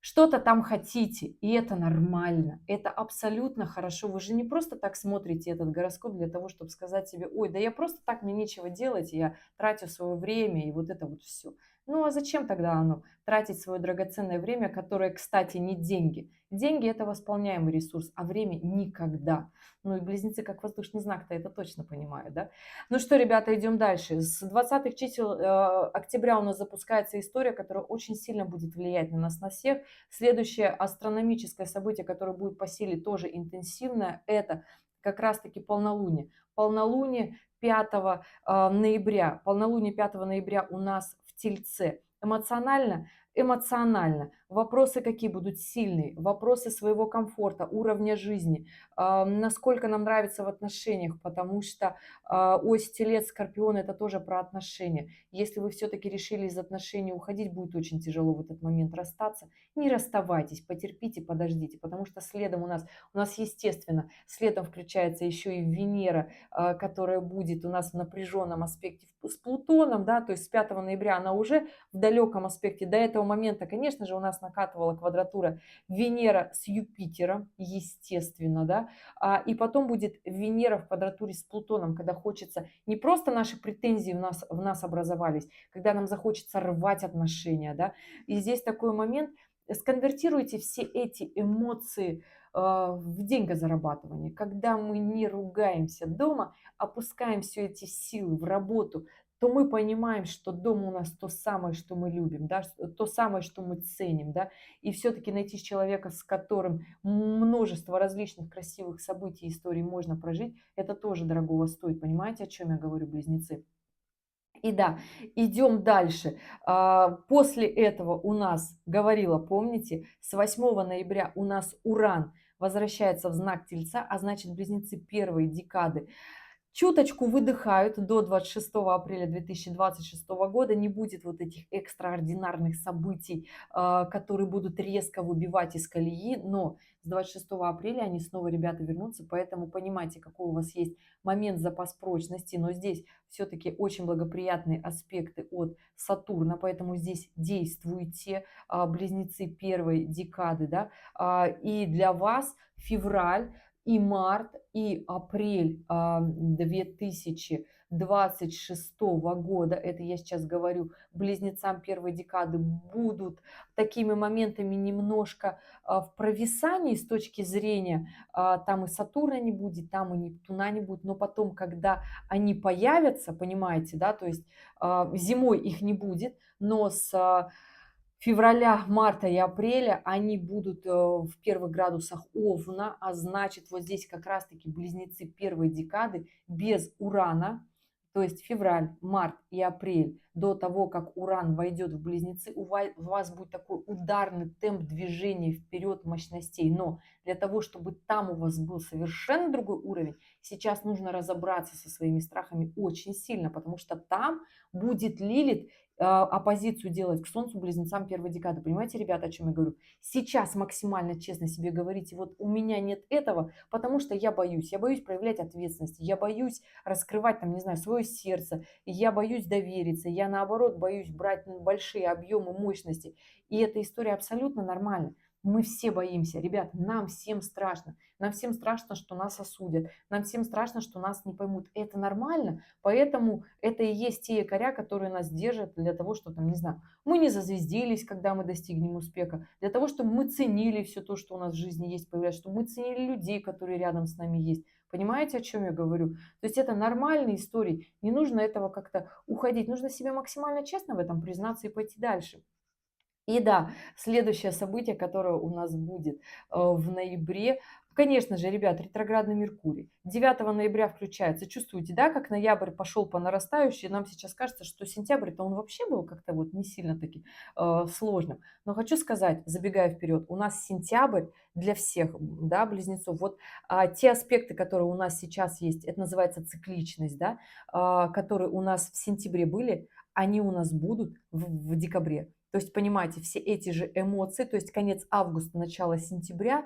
что-то там хотите, и это нормально, это абсолютно хорошо. Вы же не просто так смотрите этот гороскоп для того, чтобы сказать себе, ой, да я просто так, мне нечего делать, и я трачу свое время, и вот это вот все. Ну а зачем тогда оно? Тратить свое драгоценное время, которое, кстати, не деньги. Деньги – это восполняемый ресурс, а время – никогда. Ну и близнецы как воздушный знак-то это точно понимают, да? Ну что, ребята, идем дальше. С 20-х чисел октября у нас запускается история, которая очень сильно будет влиять на нас на всех. Следующее астрономическое событие, которое будет по силе тоже интенсивное, это как раз-таки полнолуние. Полнолуние 5 ноября. Полнолуние 5 ноября у нас в Тельце. Эмоционально? Эмоционально. Вопросы какие будут сильные? Вопросы своего комфорта, уровня жизни, насколько нам нравится в отношениях, потому что ось Телец Скорпион это тоже про отношения. Если вы все-таки решили из отношений уходить, будет очень тяжело в этот момент расстаться. Не расставайтесь, потерпите, подождите, потому что следом у нас естественно, следом включается еще и Венера, которая будет у нас в напряженном аспекте с Плутоном, да, то есть с 5 ноября она уже в далеком аспекте. До этого момента, конечно же, у нас накатывала квадратура Венера с Юпитером, естественно, да, и потом будет Венера в квадратуре с Плутоном, когда хочется не просто наши претензии в нас образовались, когда нам захочется рвать отношения, да, и здесь такой момент, сконвертируйте все эти эмоции в деньгозарабатывание, когда мы не ругаемся дома, опускаем все эти силы в работу, то мы понимаем, что дома у нас то самое, что мы любим, да, то самое, что мы ценим, да, и все-таки найти человека, с которым множество различных красивых событий, историй можно прожить, это тоже дорогого стоит, понимаете, о чем я говорю, близнецы? И да, идем дальше. После этого у нас, говорила, помните, с 8 ноября у нас Уран возвращается в знак Тельца, а значит, близнецы первой декады чуточку выдыхают до 26 апреля 2026 года. Не будет вот этих экстраординарных событий, которые будут резко выбивать из колеи, но с 26 апреля они снова, ребята, вернутся, поэтому понимайте, какой у вас есть момент запас прочности, но здесь все-таки очень благоприятные аспекты от Сатурна, поэтому здесь действуйте, близнецы первой декады, да, и для вас февраль и март, и апрель 2026 года, это я сейчас говорю, близнецам первой декады, будут такими моментами немножко в провисании с точки зрения, там и Сатурна не будет, там и Нептуна не будет, но потом, когда они появятся, понимаете, да, то есть зимой их не будет, но с февраля, марта и апреля они будут в первых градусах Овна, а значит вот здесь как раз-таки близнецы первой декады без Урана, то есть февраль, март и апрель, до того, как Уран войдет в близнецы, у вас будет такой ударный темп движения вперед мощностей. Но для того, чтобы там у вас был совершенно другой уровень, сейчас нужно разобраться со своими страхами очень сильно, потому что там будет Лилит оппозицию делать к Солнцу близнецам первой декады. Понимаете, ребята, о чем я говорю? Сейчас максимально честно себе говорите, вот у меня нет этого, потому что я боюсь. Я боюсь проявлять ответственность, я боюсь раскрывать, там, не знаю, свое сердце, я боюсь довериться, я наоборот боюсь брать большие объемы мощности. И эта история абсолютно нормальна. Мы все боимся, ребят, нам всем страшно. Нам всем страшно, что нас осудят. Нам всем страшно, что нас не поймут. Это нормально, поэтому это и есть те якоря, которые нас держат для того, чтобы, там, не знаю, мы не зазвездились, когда мы достигнем успеха, для того, чтобы мы ценили все то, что у нас в жизни есть, появляется, чтобы мы ценили людей, которые рядом с нами есть. Понимаете, о чем я говорю? То есть это нормальные истории. Не нужно этого как-то уходить. Нужно себе максимально честно в этом признаться и пойти дальше. И да, следующее событие, которое у нас будет в ноябре, конечно же, ребят, ретроградный Меркурий. 9 ноября включается. Чувствуете, да, как ноябрь пошел по нарастающей? Нам сейчас кажется, что сентябрь-то он вообще был как-то вот не сильно таки сложным. Но хочу сказать, забегая вперед, у нас сентябрь для всех, да, близнецов, вот те аспекты, которые у нас сейчас есть, это называется цикличность, да, которые у нас в сентябре были, они у нас будут в декабре. То есть, понимаете, все эти же эмоции, то есть конец августа, начало сентября,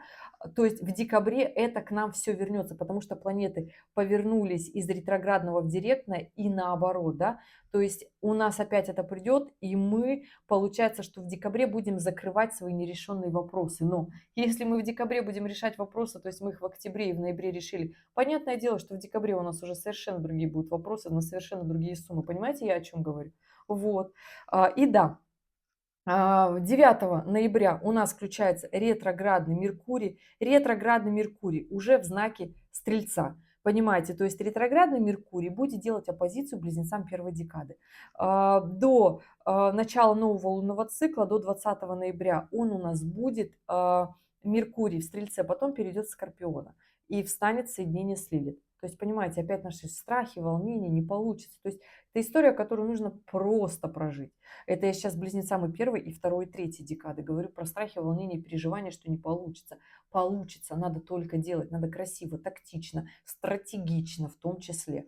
то есть в декабре это к нам все вернется, потому что планеты повернулись из ретроградного в директное и наоборот, да. То есть у нас опять это придет, и мы, получается, что в декабре будем закрывать свои нерешенные вопросы. Но если мы в декабре будем решать вопросы, то есть мы их в октябре и в ноябре решили, понятное дело, что в декабре у нас уже совершенно другие будут вопросы на совершенно другие суммы. Понимаете, я о чем говорю? Вот. И да, 9 ноября у нас включается ретроградный Меркурий. Ретроградный Меркурий уже в знаке Стрельца. Понимаете, то есть ретроградный Меркурий будет делать оппозицию близнецам первой декады. До начала нового лунного цикла, до 20 ноября он у нас будет Меркурий в Стрельце, потом перейдет в Скорпиона и встанет в соединение с Лилит. То есть, понимаете, опять наши страхи, волнения, не получится. То есть это история, которую нужно просто прожить. Это я сейчас близнецам и первой, и второй, и третьей декады говорю про страхи, волнения и переживания, что не получится. Получится, надо только делать, надо красиво, тактично, стратегично в том числе.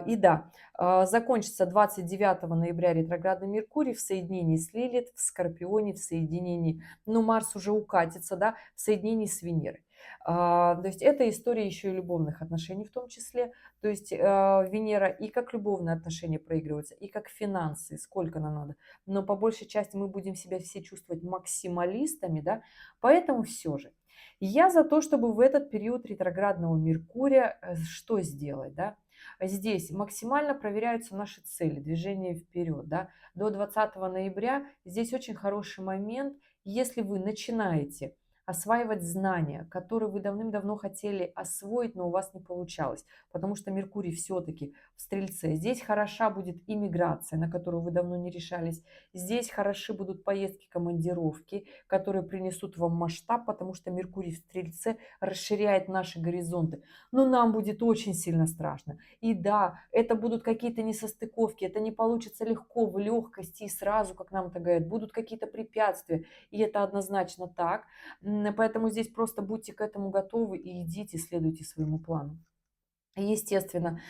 И да, закончится 29 ноября ретроградный Меркурий в соединении с Лилит, в Скорпионе, в соединении, ну, Марс уже укатится, да, в соединении с Венерой. То есть это история еще и любовных отношений в том числе. То есть Венера и как любовные отношения проигрываются, и как финансы, сколько нам надо. Но по большей части мы будем себя все чувствовать максималистами, да, поэтому все же. Я за то, чтобы в этот период ретроградного Меркурия что сделать, да? Здесь максимально проверяются наши цели, движение вперед, да. До 20 ноября здесь очень хороший момент, если вы начинаете осваивать знания, которые вы давным-давно хотели освоить, но у вас не получалось, потому что Меркурий все-таки в Стрельце. Здесь хороша будет иммиграция, на которую вы давно не решались. Здесь хороши будут поездки, командировки, которые принесут вам масштаб, потому что Меркурий в Стрельце расширяет наши горизонты. Но нам будет очень сильно страшно. И да, это будут какие-то несостыковки, это не получится легко, в легкости и сразу, как нам это говорят. Будут какие-то препятствия, и это однозначно так. Поэтому здесь просто будьте к этому готовы и идите, следуйте своему плану. Естественно,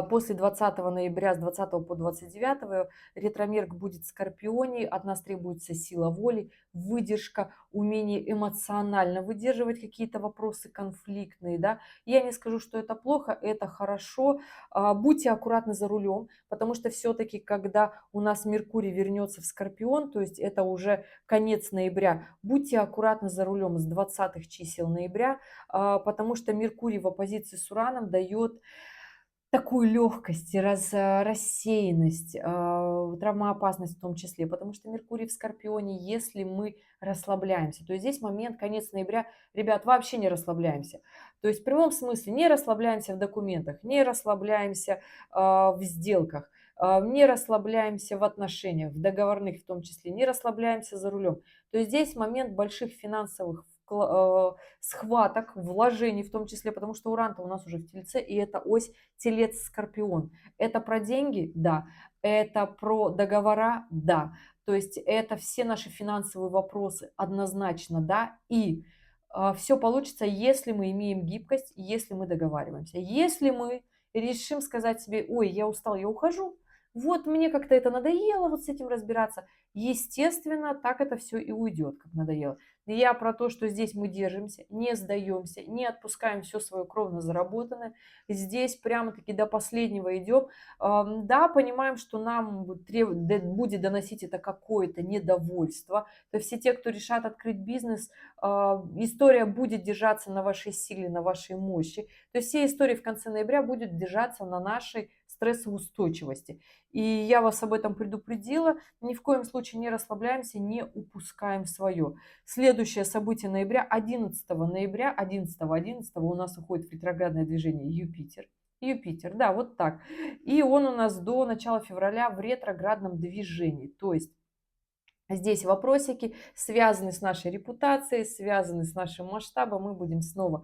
после 20 ноября, с 20 по 29 ретромерк будет в Скорпионе. От нас требуется сила воли, выдержка, умение эмоционально выдерживать какие-то вопросы конфликтные. Да? Я не скажу, что это плохо, это хорошо. Будьте аккуратны за рулем, потому что все-таки, когда у нас Меркурий вернется в Скорпион, то есть это уже конец ноября, будьте аккуратны за рулем с 20 чисел ноября, потому что Меркурий в оппозиции с Ураном дает такую легкость, рассеянность, травмоопасность в том числе, потому что Меркурий в Скорпионе, если мы расслабляемся, то есть здесь момент, конец ноября, ребят, вообще не расслабляемся. То есть в прямом смысле не расслабляемся в документах, не расслабляемся в сделках, не расслабляемся в отношениях, в договорных в том числе, не расслабляемся за рулем. То есть здесь момент больших финансовых схваток, вложений в том числе, потому что Уран-то у нас уже в Тельце, и это ось Телец-Скорпион. Это про деньги? Да. Это про договора? Да. То есть это все наши финансовые вопросы? Однозначно, да. И все получится, если мы имеем гибкость, если мы договариваемся. Если мы решим сказать себе, ой, я устал, я ухожу, вот мне как-то это надоело, вот с этим разбираться. Естественно, так это все и уйдет, как надоело. Я про то, что здесь мы держимся, не сдаемся, не отпускаем все свое кровно заработанное. Здесь прямо-таки до последнего идем. Да, понимаем, что нам будет доносить это какое-то недовольство. То есть все те, кто решат открыть бизнес, история будет держаться на вашей силе, на вашей мощи. То есть все истории в конце ноября будут держаться на нашей стрессоустойчивости. И я вас об этом предупредила. Ни в коем случае не расслабляемся, не упускаем свое. Следующее событие ноября, 11 ноября, 11 у нас уходит в ретроградное движение Юпитер. Юпитер, да, вот так. И он у нас до начала февраля в ретроградном движении. То есть здесь вопросики связаны с нашей репутацией, связаны с нашим масштабом. Мы будем снова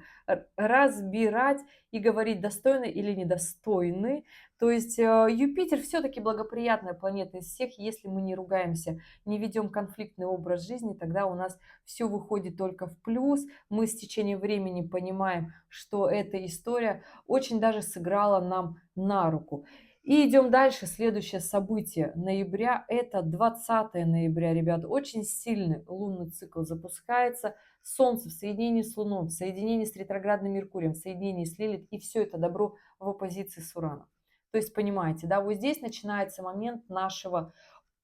разбирать и говорить, достойны или недостойны. То есть Юпитер все-таки благоприятная планета из всех. Если мы не ругаемся, не ведем конфликтный образ жизни, тогда у нас все выходит только в плюс. Мы с течением времени понимаем, что эта история очень даже сыграла нам на руку. И идем дальше. Следующее событие ноября – это 20 ноября, ребят. Очень сильный лунный цикл запускается. Солнце в соединении с Луной, в соединении с ретроградным Меркурием, в соединении с Лилит. И все это добро в оппозиции с Ураном. То есть, понимаете, да, вот здесь начинается момент нашего,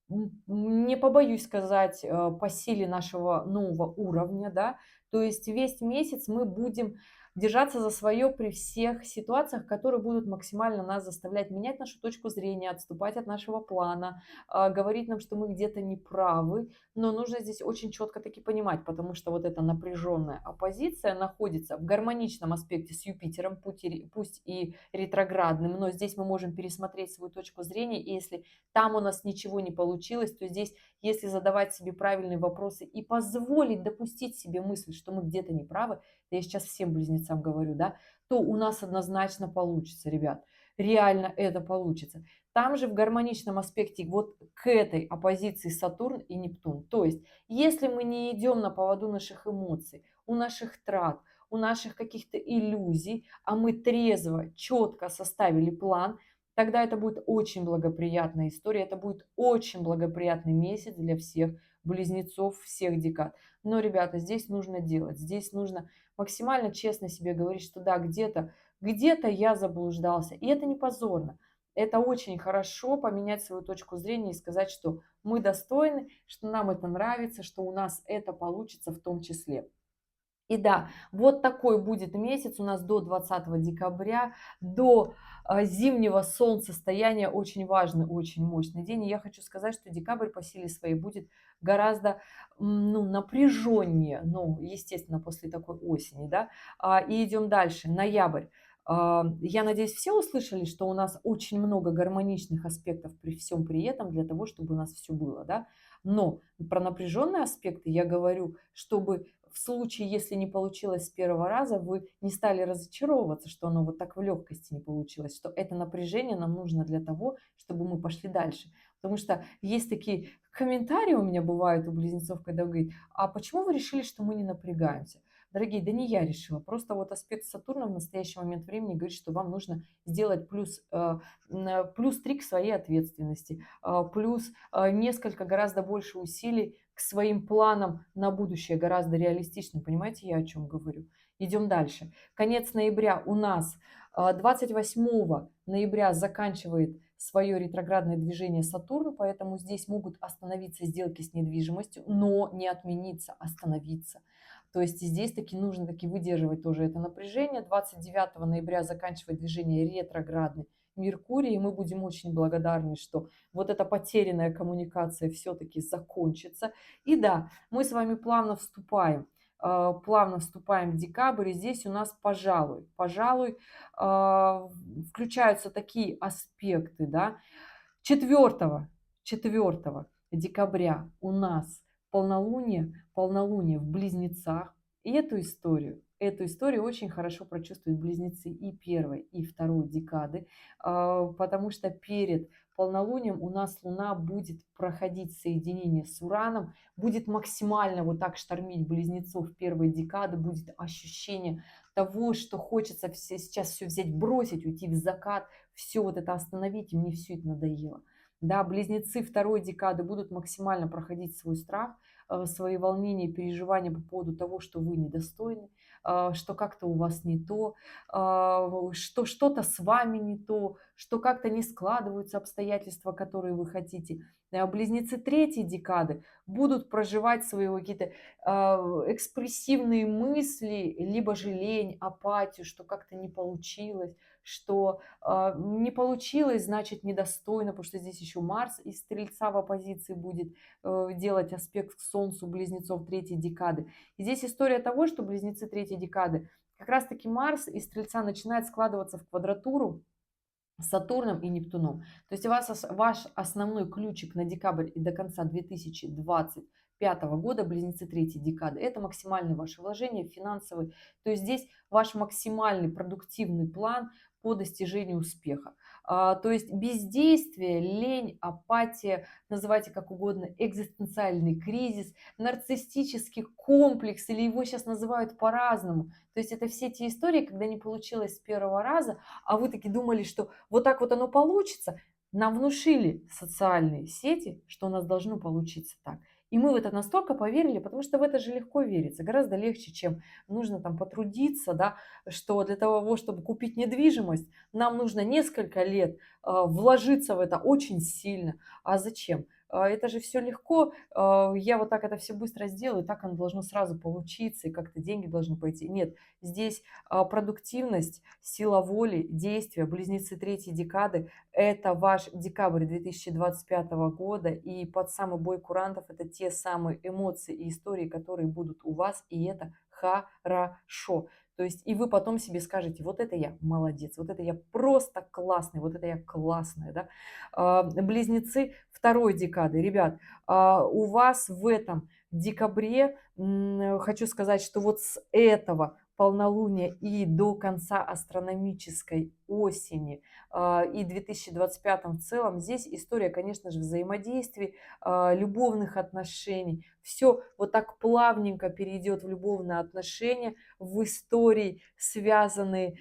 не побоюсь сказать, по силе нашего нового уровня, да. То есть весь месяц мы будем держаться за свое при всех ситуациях, которые будут максимально нас заставлять менять нашу точку зрения, отступать от нашего плана, говорить нам, что мы где-то не правы. Но нужно здесь очень четко таки понимать, потому что вот эта напряженная оппозиция находится в гармоничном аспекте с Юпитером, пусть и ретроградным, но здесь мы можем пересмотреть свою точку зрения, и если там у нас ничего не получилось, то здесь, если задавать себе правильные вопросы и позволить допустить себе мысль, что мы где-то не правы, я сейчас всем близнецам близнецам говорю, да, то у нас однозначно получится, ребят. Реально это получится. Там же в гармоничном аспекте вот к этой оппозиции Сатурн и Нептун. То есть, если мы не идем на поводу наших эмоций, у наших трат, у наших каких-то иллюзий, а мы трезво, четко составили план, тогда это будет очень благоприятная история, это будет очень благоприятный месяц для всех близнецов, всех декад. Но, ребята, здесь нужно делать, здесь нужно максимально честно себе говорить, что да, где-то я заблуждался, и это не позорно. Это очень хорошо поменять свою точку зрения и сказать, что мы достойны, что нам это нравится, что у нас это получится в том числе. И да, вот такой будет месяц у нас до 20 декабря, до зимнего солнцестояния, очень важный, очень мощный день. И я хочу сказать, что декабрь по силе своей будет гораздо ну, напряженнее, ну, естественно, после такой осени, да. И идем дальше, ноябрь. Я надеюсь, все услышали, что у нас очень много гармоничных аспектов при всем при этом для того, чтобы у нас все было, да. Но про напряженные аспекты я говорю, чтобы в случае, если не получилось с первого раза, вы не стали разочаровываться, что оно вот так в легкости не получилось, что это напряжение нам нужно для того, чтобы мы пошли дальше. Потому что есть такие комментарии у меня бывают у близнецов, когда говорят, а почему вы решили, что мы не напрягаемся? Дорогие, да не я решила, просто вот аспект Сатурна в настоящий момент времени говорит, что вам нужно сделать плюс 3 к своей ответственности, плюс несколько гораздо больше усилий к своим планам на будущее, гораздо реалистичнее. Понимаете, я о чем говорю? Идем дальше. Конец ноября у нас 28 ноября заканчивает свое ретроградное движение Сатурн, поэтому здесь могут остановиться сделки с недвижимостью, но не отмениться, остановиться. То есть здесь таки нужно таки выдерживать тоже это напряжение. 29 ноября заканчивает движение ретроградный Меркурий, и мы будем очень благодарны, что вот эта потерянная коммуникация все-таки закончится. И да, мы с вами плавно вступаем в декабрь, и здесь у нас, пожалуй, включаются такие аспекты, да. 4, 4 декабря у нас полнолуние в Близнецах. И эту историю очень хорошо прочувствуют близнецы и первой, и второй декады, потому что перед полнолунием у нас Луна будет проходить соединение с Ураном, будет максимально вот так штормить близнецов первой декады, будет ощущение того, что хочется сейчас все взять, бросить, уйти в закат, все вот это остановить, и мне все это надоело. Да, близнецы второй декады будут максимально проходить свой страх, свои волнения, переживания по поводу того, что вы недостойны, что как-то у вас не то, что что-то с вами не то, что как-то не складываются обстоятельства, которые вы хотите. Близнецы третьей декады будут проживать свои какие-то экспрессивные мысли, либо же лень, апатию, что как-то не получилось, что не получилось, значит недостойно, потому что здесь еще Марс из Стрельца в оппозиции будет делать аспект к Солнцу близнецов третьей декады. И здесь история того, что близнецы третьей декады, как раз таки Марс из Стрельца начинает складываться в квадратуру с Сатурном и Нептуном. То есть ваш основной ключик на декабрь и до конца 2025 года, близнецы третьей декады, это максимальные ваши вложения финансовые. То есть здесь ваш максимальный продуктивный план по достижению успеха. То есть бездействие, лень, апатия, называйте как угодно, экзистенциальный кризис, нарциссический комплекс, или его сейчас называют по-разному. То есть это все те истории, когда не получилось с первого раза, а вы таки думали, что вот так вот оно получится. Нам внушили социальные сети, что у нас должно получиться так. И мы в это настолько поверили, потому что в это же легко верится, гораздо легче, чем нужно там потрудиться, да, что для того, чтобы купить недвижимость, нам нужно несколько лет вложиться в это очень сильно. А зачем? Это же все легко, я вот так это все быстро сделаю, и так оно должно сразу получиться, и как-то деньги должны пойти. Нет, здесь продуктивность, сила воли, действия, близнецы третьей декады – это ваш декабрь 2025 года, и под самый бой курантов это те самые эмоции и истории, которые будут у вас, и это хорошо. То есть и вы потом себе скажете, вот это я молодец, вот это я просто классный, вот это я классная, да. Близнецы второй декады, ребят, у вас в этом декабре, хочу сказать, что вот с этого полнолуния и до конца астрономической осени, и 2025 в целом, здесь история, конечно же, взаимодействий, любовных отношений. Все вот так плавненько перейдет в любовные отношения, в истории, связанные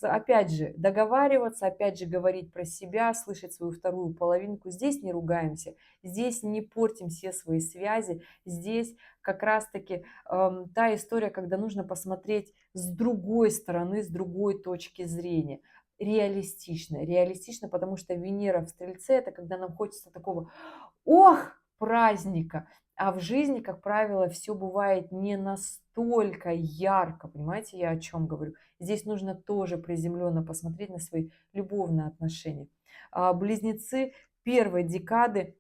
опять же, договариваться, опять же, говорить про себя, слышать свою вторую половинку. Здесь не ругаемся, здесь не портим все свои связи, здесь как раз-таки та история, когда нужно посмотреть с другой стороны, с другой точки зрения. Реалистично. Реалистично, потому что Венера в Стрельце – это когда нам хочется такого, ох, праздника. А в жизни, как правило, все бывает не настолько ярко. Понимаете, я о чем говорю? Здесь нужно тоже приземленно посмотреть на свои любовные отношения. Близнецы первой декады.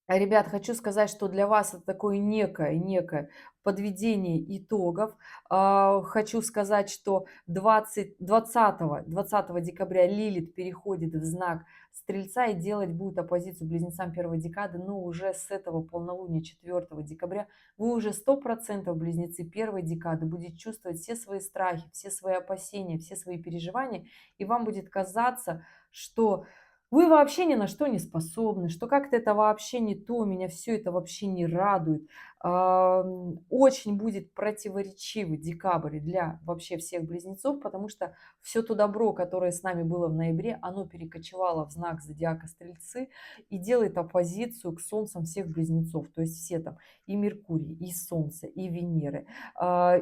Ребят, хочу сказать, что для вас это такое некое подведение итогов. Хочу сказать, что 20 декабря Лилит переходит в знак Стрельца и делать будет оппозицию близнецам первой декады, но уже с этого полнолуния 4 декабря вы уже 100% близнецы первой декады будете чувствовать все свои страхи, все свои опасения, все свои переживания, и вам будет казаться, что вы вообще ни на что не способны, что как-то это вообще не то, меня все это вообще не радует. Очень будет противоречивый декабрь для вообще всех близнецов, потому что все то добро, которое с нами было в ноябре, оно перекочевало в знак зодиака Стрельцы и делает оппозицию к солнцам всех близнецов. То есть все там и Меркурий, и Солнце, и Венеры,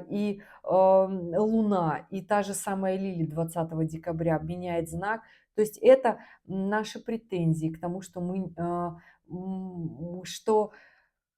и Луна, и та же самая Лили 20 декабря меняет знак. То есть это наши претензии к тому, что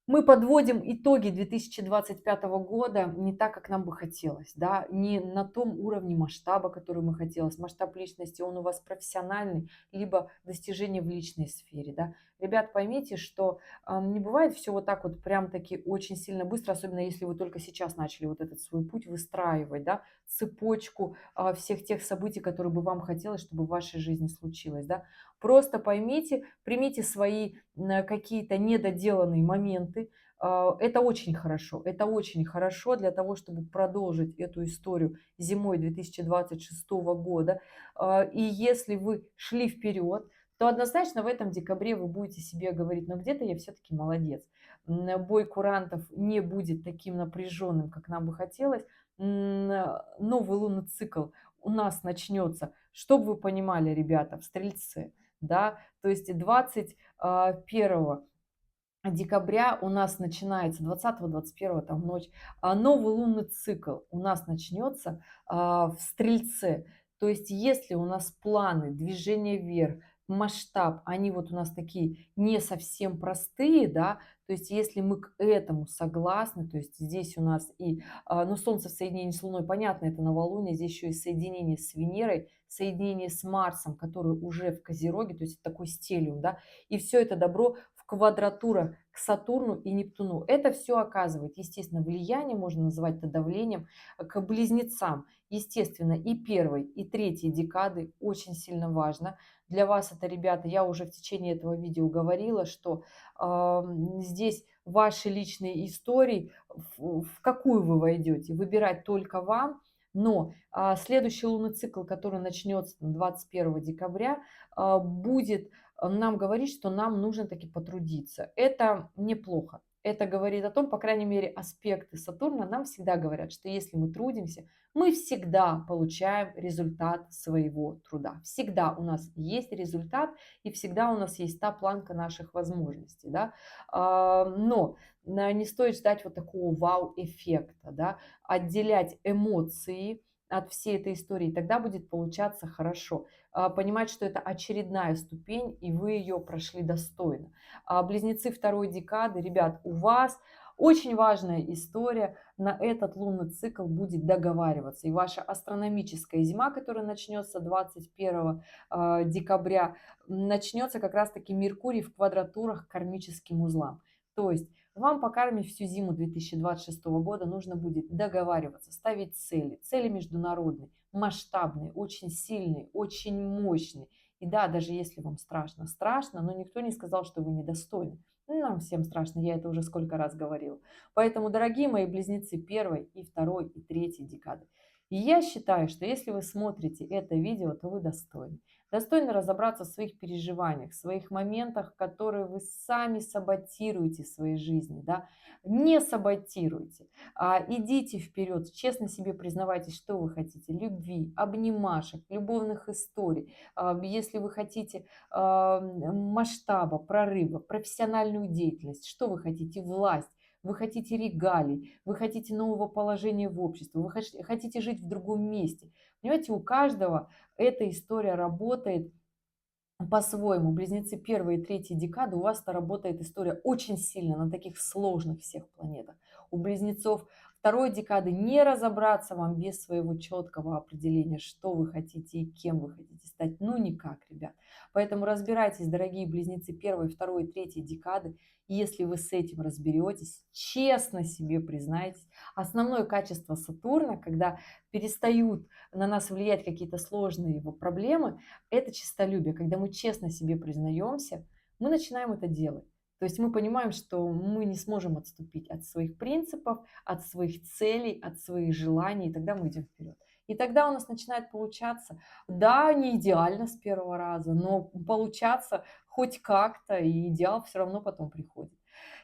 мы подводим итоги 2025 года не так, как нам бы хотелось, да, не на том уровне масштаба, который мы хотелось. Масштаб личности, он у вас профессиональный, либо достижение в личной сфере, да. Ребят, поймите, что не бывает все вот так вот прям таки очень сильно быстро, особенно если вы только сейчас начали вот этот свой путь выстраивать, да, цепочку всех тех событий, которые бы вам хотелось, чтобы в вашей жизни случилось, да. Просто поймите, примите свои какие-то недоделанные моменты. Это очень хорошо. Это очень хорошо для того, чтобы продолжить эту историю зимой 2026 года. И если вы шли вперед, то однозначно в этом декабре вы будете себе говорить, но где-то я все-таки молодец. Бой курантов не будет таким напряженным, как нам бы хотелось. Новый лунный цикл у нас начнется, чтобы вы понимали, ребята, в Стрельце, да, то есть 21 декабря у нас начинается, 20-21 там ночь, новый лунный цикл у нас начнется в Стрельце. То есть если у нас планы, движение вверх, масштаб, они вот у нас такие не совсем простые, да, то есть если мы к этому согласны, то есть здесь у нас и, ну, Солнце в соединении с Луной, понятно, это новолуние, здесь еще и соединение с Венерой, соединение с Марсом, который уже в Козероге, то есть это такой стелиум, да, и все это добро в квадратура к Сатурну и Нептуну. Это все оказывает, естественно, влияние, можно называть это давлением, к близнецам. Естественно, и первой, и третьей декады очень сильно важно. Для вас это, ребята, я уже в течение этого видео говорила, что здесь ваши личные истории, в какую вы войдете, выбирать только вам. Но следующий лунный цикл, который начнется 21 декабря, будет нам говорит, что нам нужно таки потрудиться. Это неплохо. Это говорит о том, по крайней мере, аспекты Сатурна нам всегда говорят, что если мы трудимся, мы всегда получаем результат своего труда. Всегда у нас есть результат, и всегда у нас есть та планка наших возможностей. Да? Но не стоит ждать вот такого вау-эффекта, да? Отделять эмоции от всей этой истории, тогда будет получаться хорошо. Понимать, что это очередная ступень, и вы ее прошли достойно. Близнецы второй декады, ребят, у вас очень важная история. На этот лунный цикл будет договариваться. И ваша астрономическая зима, которая начнется 21 декабря, начнется как раз-таки Меркурий в квадратурах к кармическим узлам. То есть вам по карме всю зиму 2026 года нужно будет договариваться, ставить цели, цели международные, масштабные, очень сильные, очень мощные. И да, даже если вам страшно, страшно, но никто не сказал, что вы недостойны. Нам всем страшно, я это уже сколько раз говорила. Поэтому, дорогие мои близнецы первой и второй и третьей декады, я считаю, что если вы смотрите это видео, то вы достойны. Достойны разобраться в своих переживаниях, в своих моментах, которые вы сами саботируете в своей жизни. Да? Не саботируйте, а идите вперед, честно себе признавайтесь, что вы хотите. Любви, обнимашек, любовных историй. Если вы хотите масштаба, прорыва, профессиональную деятельность. Что вы хотите? Власть. Вы хотите регалий, вы хотите нового положения в обществе, вы хотите жить в другом месте. Понимаете, у каждого эта история работает по-своему. Близнецы первой и третьей декады, у вас-то работает история очень сильно на таких сложных всех планетах. У близнецов второй декады не разобраться вам без своего четкого определения, что вы хотите и кем вы хотите стать. Ну никак, ребят. Поэтому разбирайтесь, дорогие близнецы первой, второй и третьей декады. И если вы с этим разберетесь, честно себе признайтесь, основное качество Сатурна, когда перестают на нас влиять какие-то сложные его проблемы, это честолюбие. Когда мы честно себе признаемся, мы начинаем это делать. То есть мы понимаем, что мы не сможем отступить от своих принципов, от своих целей, от своих желаний, и тогда мы идем вперед. И тогда у нас начинает получаться, да, не идеально с первого раза, но получаться хоть как-то, и идеал все равно потом приходит.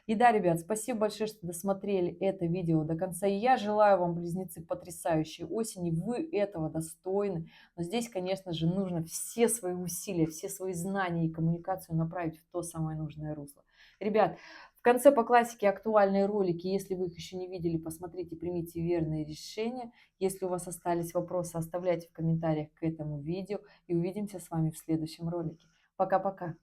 И да, ребят, спасибо большое, что досмотрели это видео до конца. И я желаю вам, близнецы, потрясающей осени. Вы этого достойны. Но здесь, конечно же, нужно все свои усилия, все свои знания и коммуникацию направить в то самое нужное русло. Ребят, в конце по классике актуальные ролики. Если вы их еще не видели, посмотрите, примите верные решения. Если у вас остались вопросы, оставляйте в комментариях к этому видео. И увидимся с вами в следующем ролике. Пока-пока.